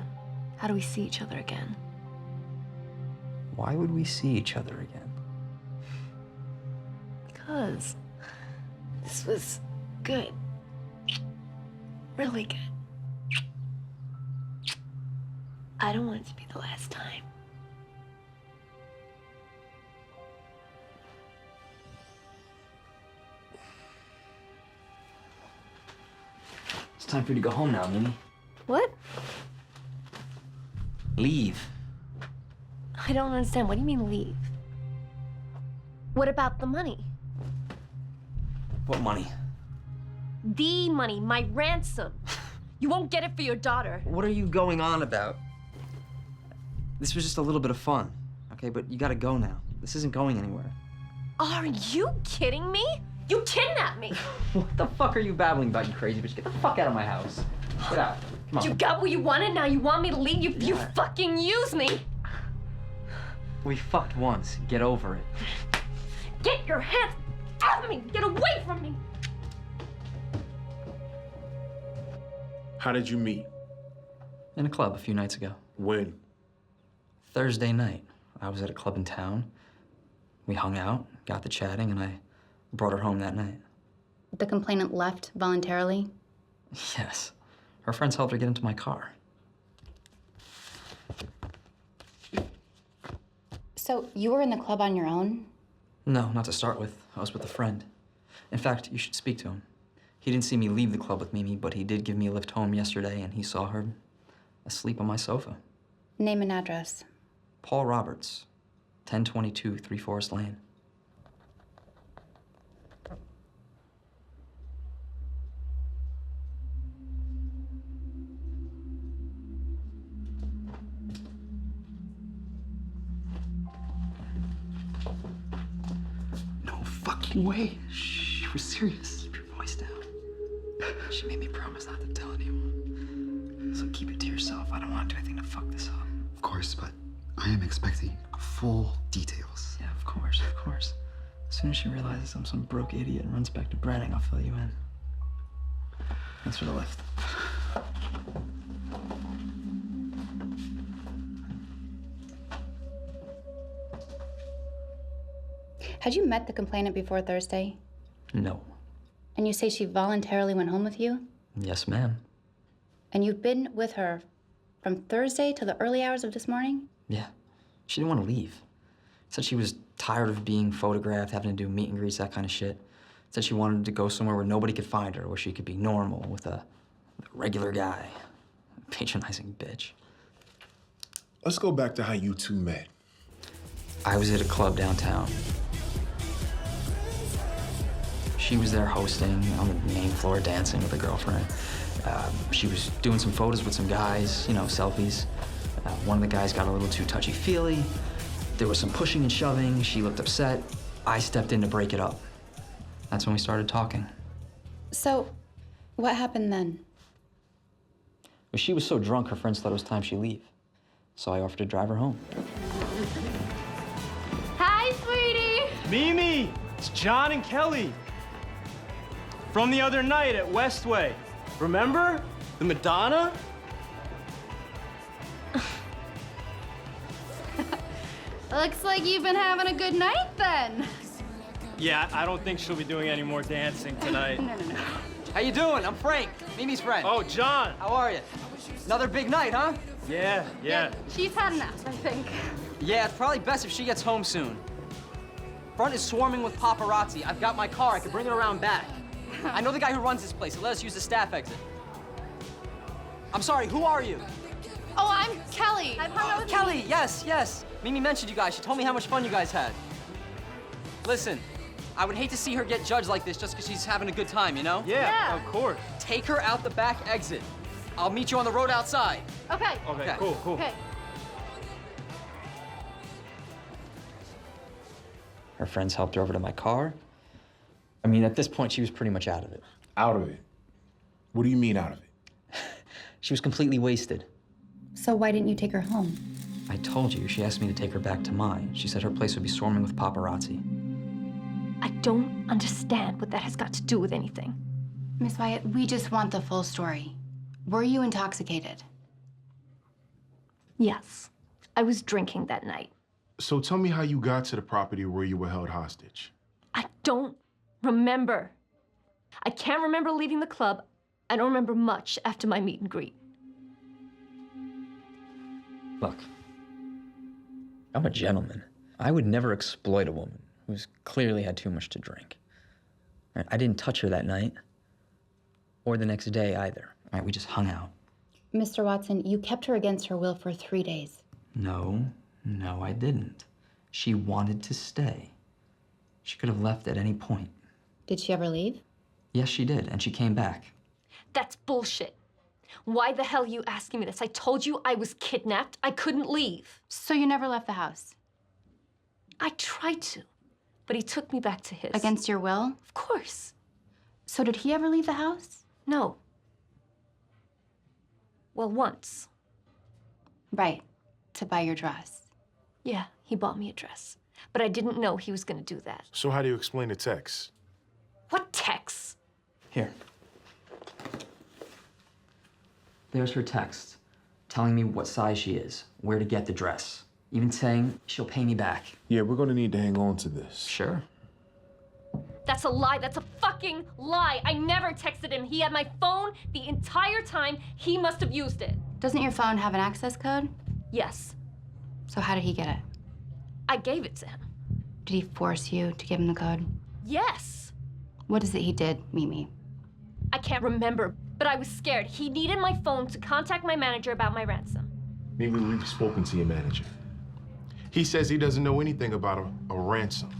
how do we see each other again? Why would we see each other again? Because this was good. Really good. I don't want it to be the last time. It's time for you to go home now, Mimi. What? Leave. I don't understand. What do you mean leave? What about the money? What money? The money, my ransom. You won't get it for your daughter. What are you going on about? This was just a little bit of fun, okay? But you gotta go now. This isn't going anywhere. Are you kidding me? You kidnapped me. What the fuck are you babbling about, you crazy bitch? Get the fuck out of my house. Get out. Come on. You got what you wanted, now you want me to leave? You fucking use me. We fucked once. Get over it. Get your hands off me. Get away from me. How did you meet? In a club a few nights ago. When? Thursday night. I was at a club in town. We hung out, got to chatting, and I brought her home that night. The complainant left voluntarily? Yes. Her friends helped her get into my car. So you were in the club on your own? No, not to start with. I was with a friend. In fact, you should speak to him. He didn't see me leave the club with Mimi, but he did give me a lift home yesterday, and he saw her asleep on my sofa. Name and address. Paul Roberts, 1022 Three Forest Lane. No fucking way. Shh, we're serious. Keep your voice down. She made me promise not to tell anyone. So keep it to yourself. I don't want to do anything to fuck this up. Of course, but I am expecting full details. Yeah, of course, of course. As soon as she realizes I'm some broke idiot and runs back to Branning, I'll fill you in. Thanks for the lift. Had you met the complainant before Thursday? No. And you say she voluntarily went home with you? Yes, ma'am. And you've been with her from Thursday to the early hours of this morning? Yeah. She didn't want to leave. Said she was tired of being photographed, having to do meet and greets, that kind of shit. Said she wanted to go somewhere where nobody could find her, where she could be normal with a regular guy. Patronizing bitch. Let's go back to how you two met. I was at a club downtown. She was there hosting, on the main floor dancing with a girlfriend. She was doing some photos with some guys, you know, selfies. One of the guys got a little too touchy-feely. There was some pushing and shoving. She looked upset. I stepped in to break it up. That's when we started talking. So, what happened then? But she was so drunk, her friends thought it was time she leave. So I offered to drive her home. Hi, sweetie. Mimi, it's John and Kelly. From the other night at Westway. Remember? The Madonna? Looks like you've been having a good night then. Yeah, I don't think she'll be doing any more dancing tonight. No. How you doing? I'm Frank, Mimi's friend. Oh, John. How are you? Another big night, huh? Yeah. She's had enough, I think. Yeah, it's probably best if she gets home soon. Front is swarming with paparazzi. I've got my car. I can bring it around back. I know the guy who runs this place. He'll let us use the staff exit. I'm sorry, who are you? Oh, I'm Kelly. I've hung out with Kelly, yes. Mimi mentioned you guys. She told me how much fun you guys had. Listen, I would hate to see her get judged like this just because she's having a good time, you know? Yeah, of course. Take her out the back exit. I'll meet you on the road outside. Okay. Okay, cool. Okay. Her friends helped her over to my car. I mean, at this point, she was pretty much out of it. Out of it? What do you mean out of it? She was completely wasted. So why didn't you take her home? I told you, she asked me to take her back to mine. She said her place would be swarming with paparazzi. I don't understand what that has got to do with anything. Miss Wyatt, we just want the full story. Were you intoxicated? Yes, I was drinking that night. So tell me how you got to the property where you were held hostage. I don't remember. I can't remember leaving the club. I don't remember much after my meet and greet. Look, I'm a gentleman. I would never exploit a woman who's clearly had too much to drink. I didn't touch her that night, or the next day either. We just hung out. Mr. Watson, you kept her against her will for 3 days. No, I didn't. She wanted to stay. She could have left at any point. Did she ever leave? Yes, she did, and she came back. That's bullshit. Why the hell are you asking me this? I told you I was kidnapped. I couldn't leave. So you never left the house? I tried to, but he took me back to his. Against your will? Of course. So did he ever leave the house? No. Well, once. Right. To buy your dress. Yeah, he bought me a dress. But I didn't know he was gonna do that. So how do you explain the text? What text? Here. There's her text, telling me what size she is, where to get the dress, even saying she'll pay me back. Yeah, we're gonna need to hang on to this. Sure. That's a lie. That's a fucking lie. I never texted him. He had my phone the entire time. He must have used it. Doesn't your phone have an access code? Yes. So how did he get it? I gave it to him. Did he force you to give him the code? Yes. What is it he did, Mimi? I can't remember, but I was scared. He needed my phone to contact my manager about my ransom. Maybe we've spoken to your manager. He says he doesn't know anything about a ransom.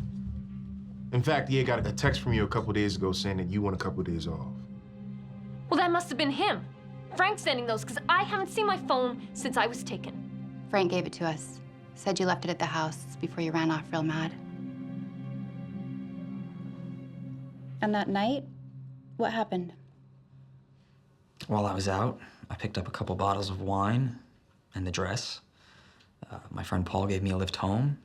In fact, he had got a text from you a couple days ago saying that you want a couple days off. Well, that must have been him. Frank sending those, because I haven't seen my phone since I was taken. Frank gave it to us. Said you left it at the house before you ran off real mad. And that night, what happened? While I was out, I picked up a couple bottles of wine and the dress. My friend Paul gave me a lift home.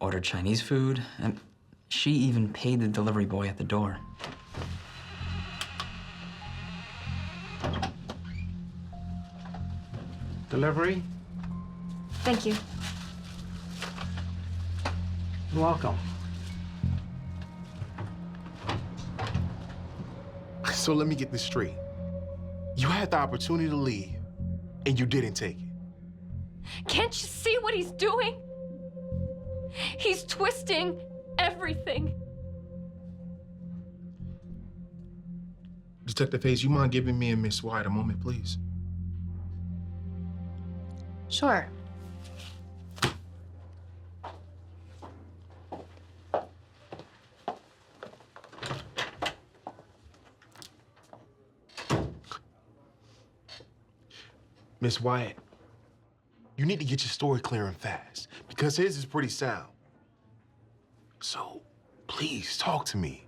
Ordered Chinese food, and she even paid the delivery boy at the door. Delivery? Thank you. You're welcome. So let me get this straight. You had the opportunity to leave, and you didn't take it. Can't you see what he's doing? He's twisting everything. Detective Hayes, you mind giving me and Miss White a moment, please? Sure. Miss Wyatt, you need to get your story clear and fast, because his is pretty sound. So, please, talk to me.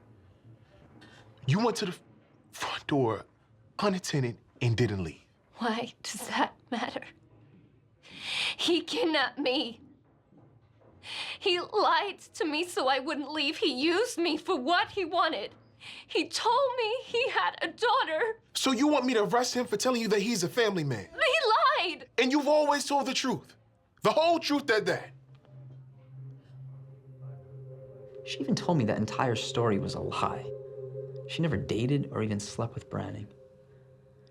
You went to the front door unattended and didn't leave. Why does that matter? He kidnapped me. He lied to me so I wouldn't leave. He used me for what he wanted. He told me he had a daughter. So you want me to arrest him for telling you that he's a family man? He lied. And you've always told the truth. The whole truth at that. She even told me that entire story was a lie. She never dated or even slept with Branning.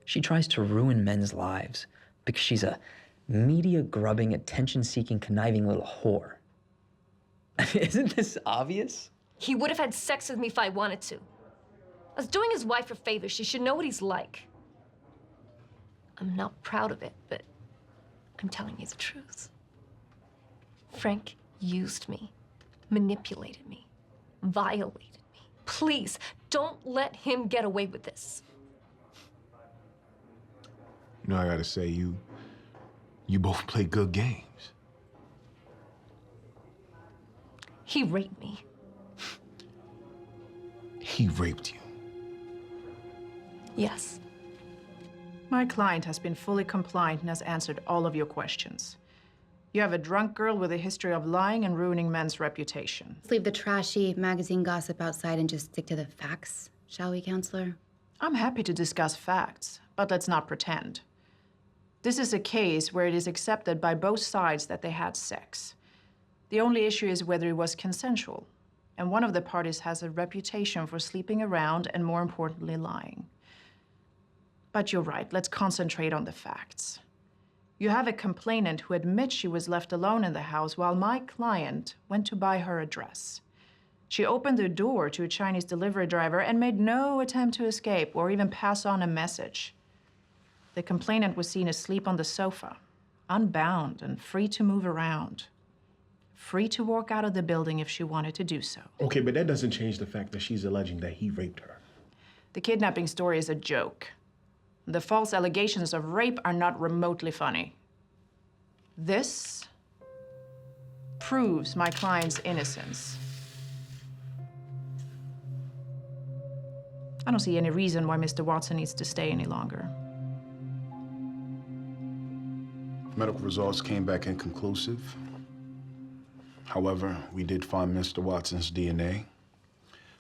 She tries to ruin men's lives because she's a media-grubbing, attention-seeking, conniving little whore. Isn't this obvious? He would have had sex with me if I wanted to. I was doing his wife a favor. She should know what he's like. I'm not proud of it, but I'm telling you the truth. Frank used me, manipulated me, violated me. Please, don't let him get away with this. You know, I gotta say, you both play good games. He raped me. He raped you. Yes. My client has been fully compliant and has answered all of your questions. You have a drunk girl with a history of lying and ruining men's reputation. Let's leave the trashy magazine gossip outside and just stick to the facts, shall we, counselor? I'm happy to discuss facts, but let's not pretend. This is a case where it is accepted by both sides that they had sex. The only issue is whether it was consensual, and one of the parties has a reputation for sleeping around and, more importantly, lying. But you're right, let's concentrate on the facts. You have a complainant who admits she was left alone in the house while my client went to buy her a dress. She opened the door to a Chinese delivery driver and made no attempt to escape or even pass on a message. The complainant was seen asleep on the sofa, unbound and free to move around. Free to walk out of the building if she wanted to do so. Okay, but that doesn't change the fact that she's alleging that he raped her. The kidnapping story is a joke. The false allegations of rape are not remotely funny. This proves my client's innocence. I don't see any reason why Mr. Watson needs to stay any longer. Medical results came back inconclusive. However, we did find Mr. Watson's DNA.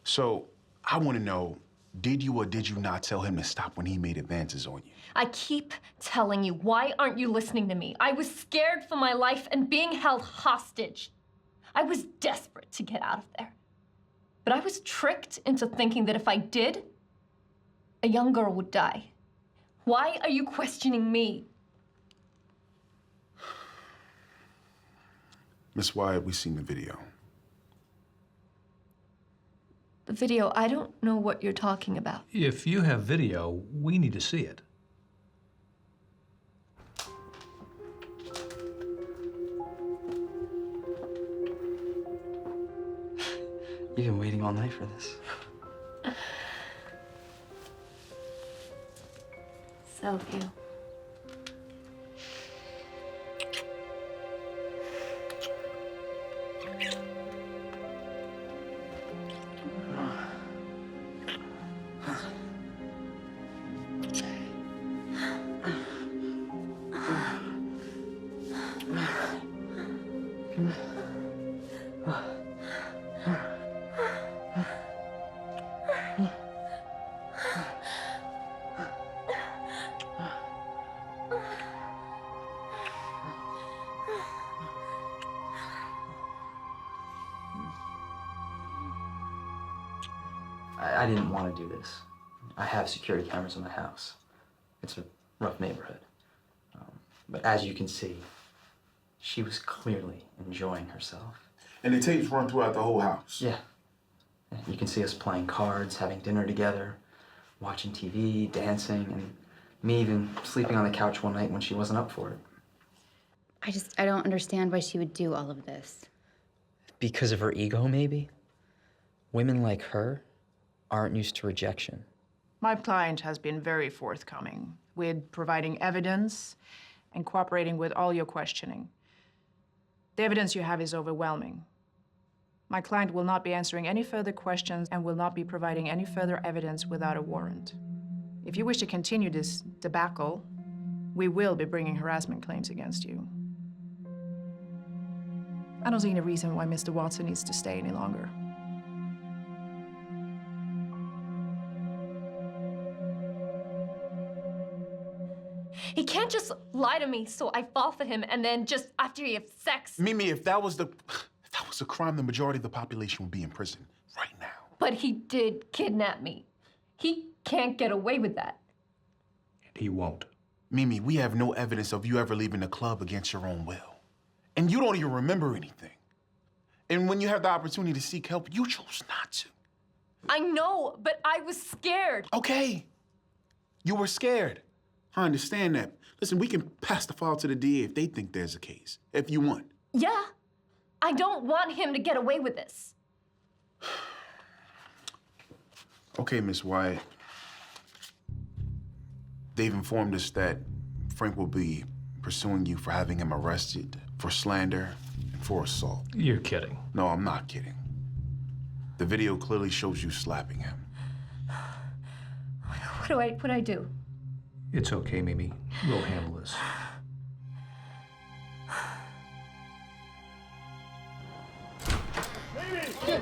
So, I want to know, did you or did you not tell him to stop when he made advances on you? I keep telling you, why aren't you listening to me? I was scared for my life and being held hostage. I was desperate to get out of there. But I was tricked into thinking that if I did, a young girl would die. Why are you questioning me? Miss Wyatt, we seen the video. The video, I don't know what you're talking about. If you have video, we need to see it. You've been waiting all night for this. So have you. I didn't want to do this. I have security cameras in my house. It's a rough neighborhood. But as you can see, she was clearly enjoying herself. And the tapes run throughout the whole house? Yeah. You can see us playing cards, having dinner together, watching TV, dancing, and me even sleeping on the couch one night when she wasn't up for it. I don't understand why she would do all of this. Because of her ego, maybe? Women like her aren't used to rejection. My client has been very forthcoming with providing evidence and cooperating with all your questioning. The evidence you have is overwhelming. My client will not be answering any further questions and will not be providing any further evidence without a warrant. If you wish to continue this debacle, we will be bringing harassment claims against you. I don't see any reason why Mr. Watson needs to stay any longer. He can't just lie to me so I fall for him and then just after we have sex. Mimi, if that was a crime, the majority of the population would be in prison right now. But he did kidnap me. He can't get away with that. And he won't. Mimi, we have no evidence of you ever leaving the club against your own will. And you don't even remember anything. And when you have the opportunity to seek help, you chose not to. I know, but I was scared. Okay. You were scared. I understand that. Listen, we can pass the file to the DA if they think there's a case, if you want. Yeah. I don't want him to get away with this. Okay, Miss Wyatt. They've informed us that Frank will be pursuing you for having him arrested for slander and for assault. You're kidding. No, I'm not kidding. The video clearly shows you slapping him. What do I do? It's okay, Mimi. We'll handle this. Did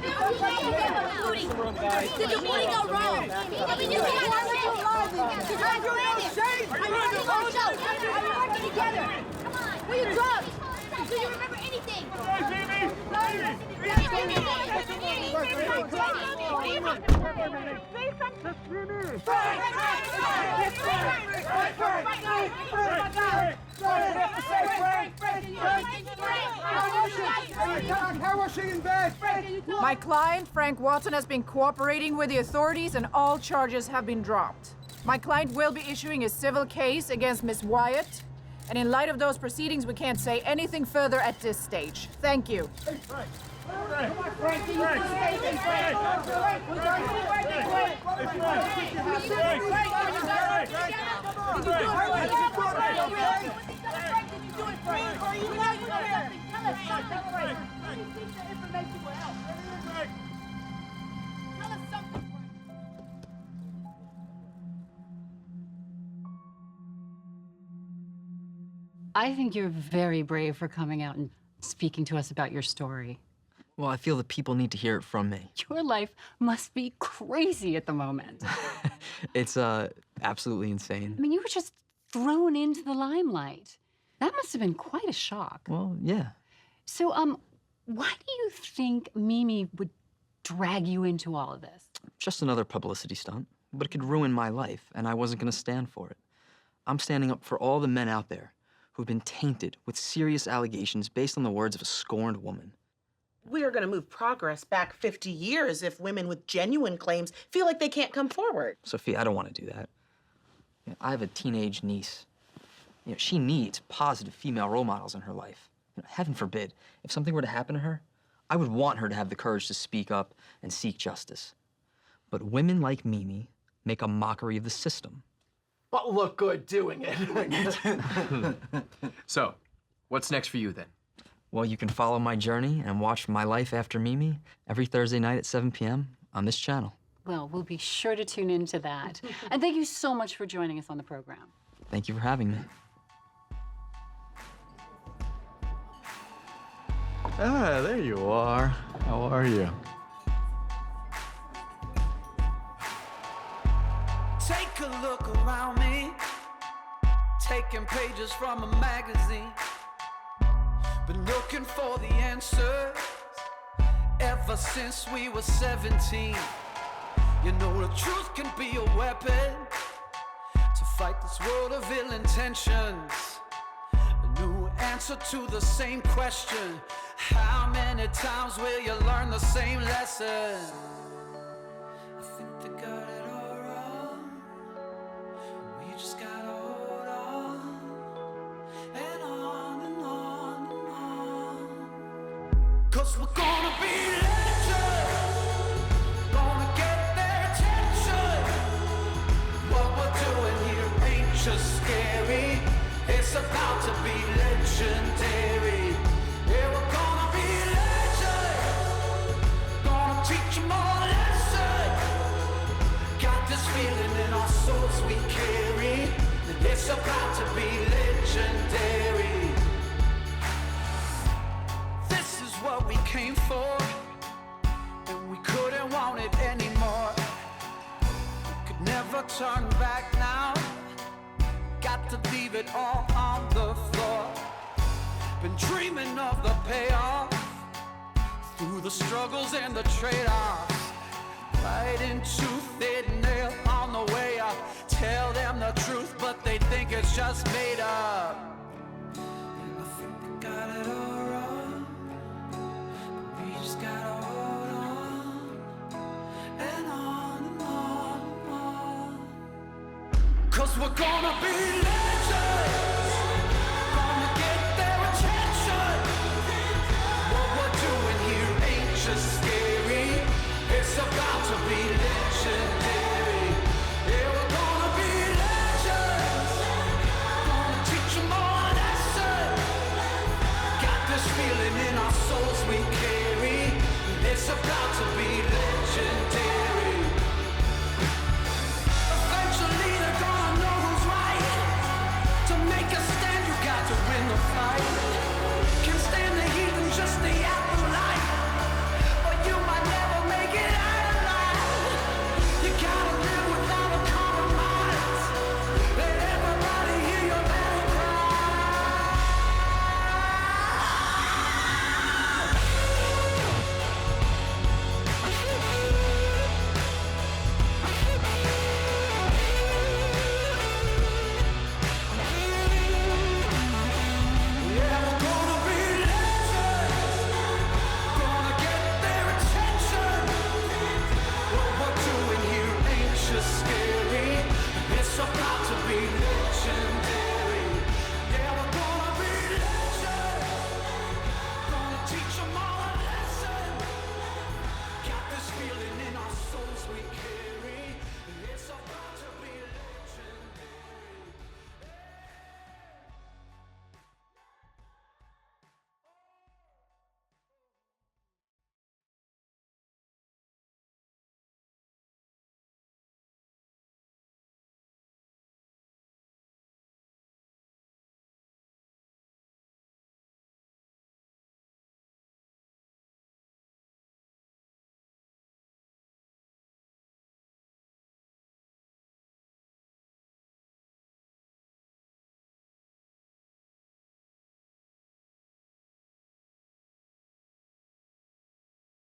the booty go wrong? I mean, you guys are so lively. Did you have your own shape? Are you running our show? Are you working together? Come on. Where you drugs? Do you remember anything? How was she in bed? My client, Frank Watson, has been cooperating with the authorities and all charges have been dropped. My client will be issuing a civil case against Miss Wyatt, and in light of those proceedings, we can't say anything further at this stage. Thank you. Hey, Frank. Come on, Frank. Can you please stay in, Frank? I think you're very brave for coming out and speaking to us about your story. Well, I feel that people need to hear it from me. Your life must be crazy at the moment. It's absolutely insane. I mean, you were just thrown into the limelight. That must have been quite a shock. Well, yeah. So, why do you think Mimi would drag you into all of this? Just another publicity stunt, but it could ruin my life, and I wasn't gonna stand for it. I'm standing up for all the men out there who've been tainted with serious allegations based on the words of a scorned woman. We are going to move progress back 50 years if women with genuine claims feel like they can't come forward. Sophia, I don't want to do that. I have a teenage niece. She needs positive female role models in her life. Heaven forbid, if something were to happen to her, I would want her to have the courage to speak up and seek justice. But women like Mimi make a mockery of the system. But look good doing it. So, what's next for you then? Well, you can follow my journey and watch My Life After Mimi every Thursday night at 7 p.m. on this channel. Well, we'll be sure to tune into that. And thank you so much for joining us on the program. Thank you for having me. Ah, there you are. How are you? Take a look around me, taking pages from a magazine. Been looking for the answers ever since we were 17. You know the truth can be a weapon to fight this world of ill intentions. A new answer to the same question. How many times will you learn the same lesson? I think they got it all wrong. We just gotta hold on and on and on and on. 'Cause we're gonna be legends, gonna get their attention. What we're doing here ain't just scary, it's about to be legendary. Yeah, we're gonna be legends, gonna teach them all a lesson. Got this feeling in our souls we carry, that it's about to be legendary. This is what we came for, and we couldn't want it anymore. We could never turn back now. Got to leave it all on the floor. Been dreaming of the payoff through the struggles and the trade-offs. Fighting tooth and nail on the way up. Tell them the truth, but they think it's just made up. And I think they got it all wrong, but we just gotta hold on and on and on and on. 'Cause we're gonna be late.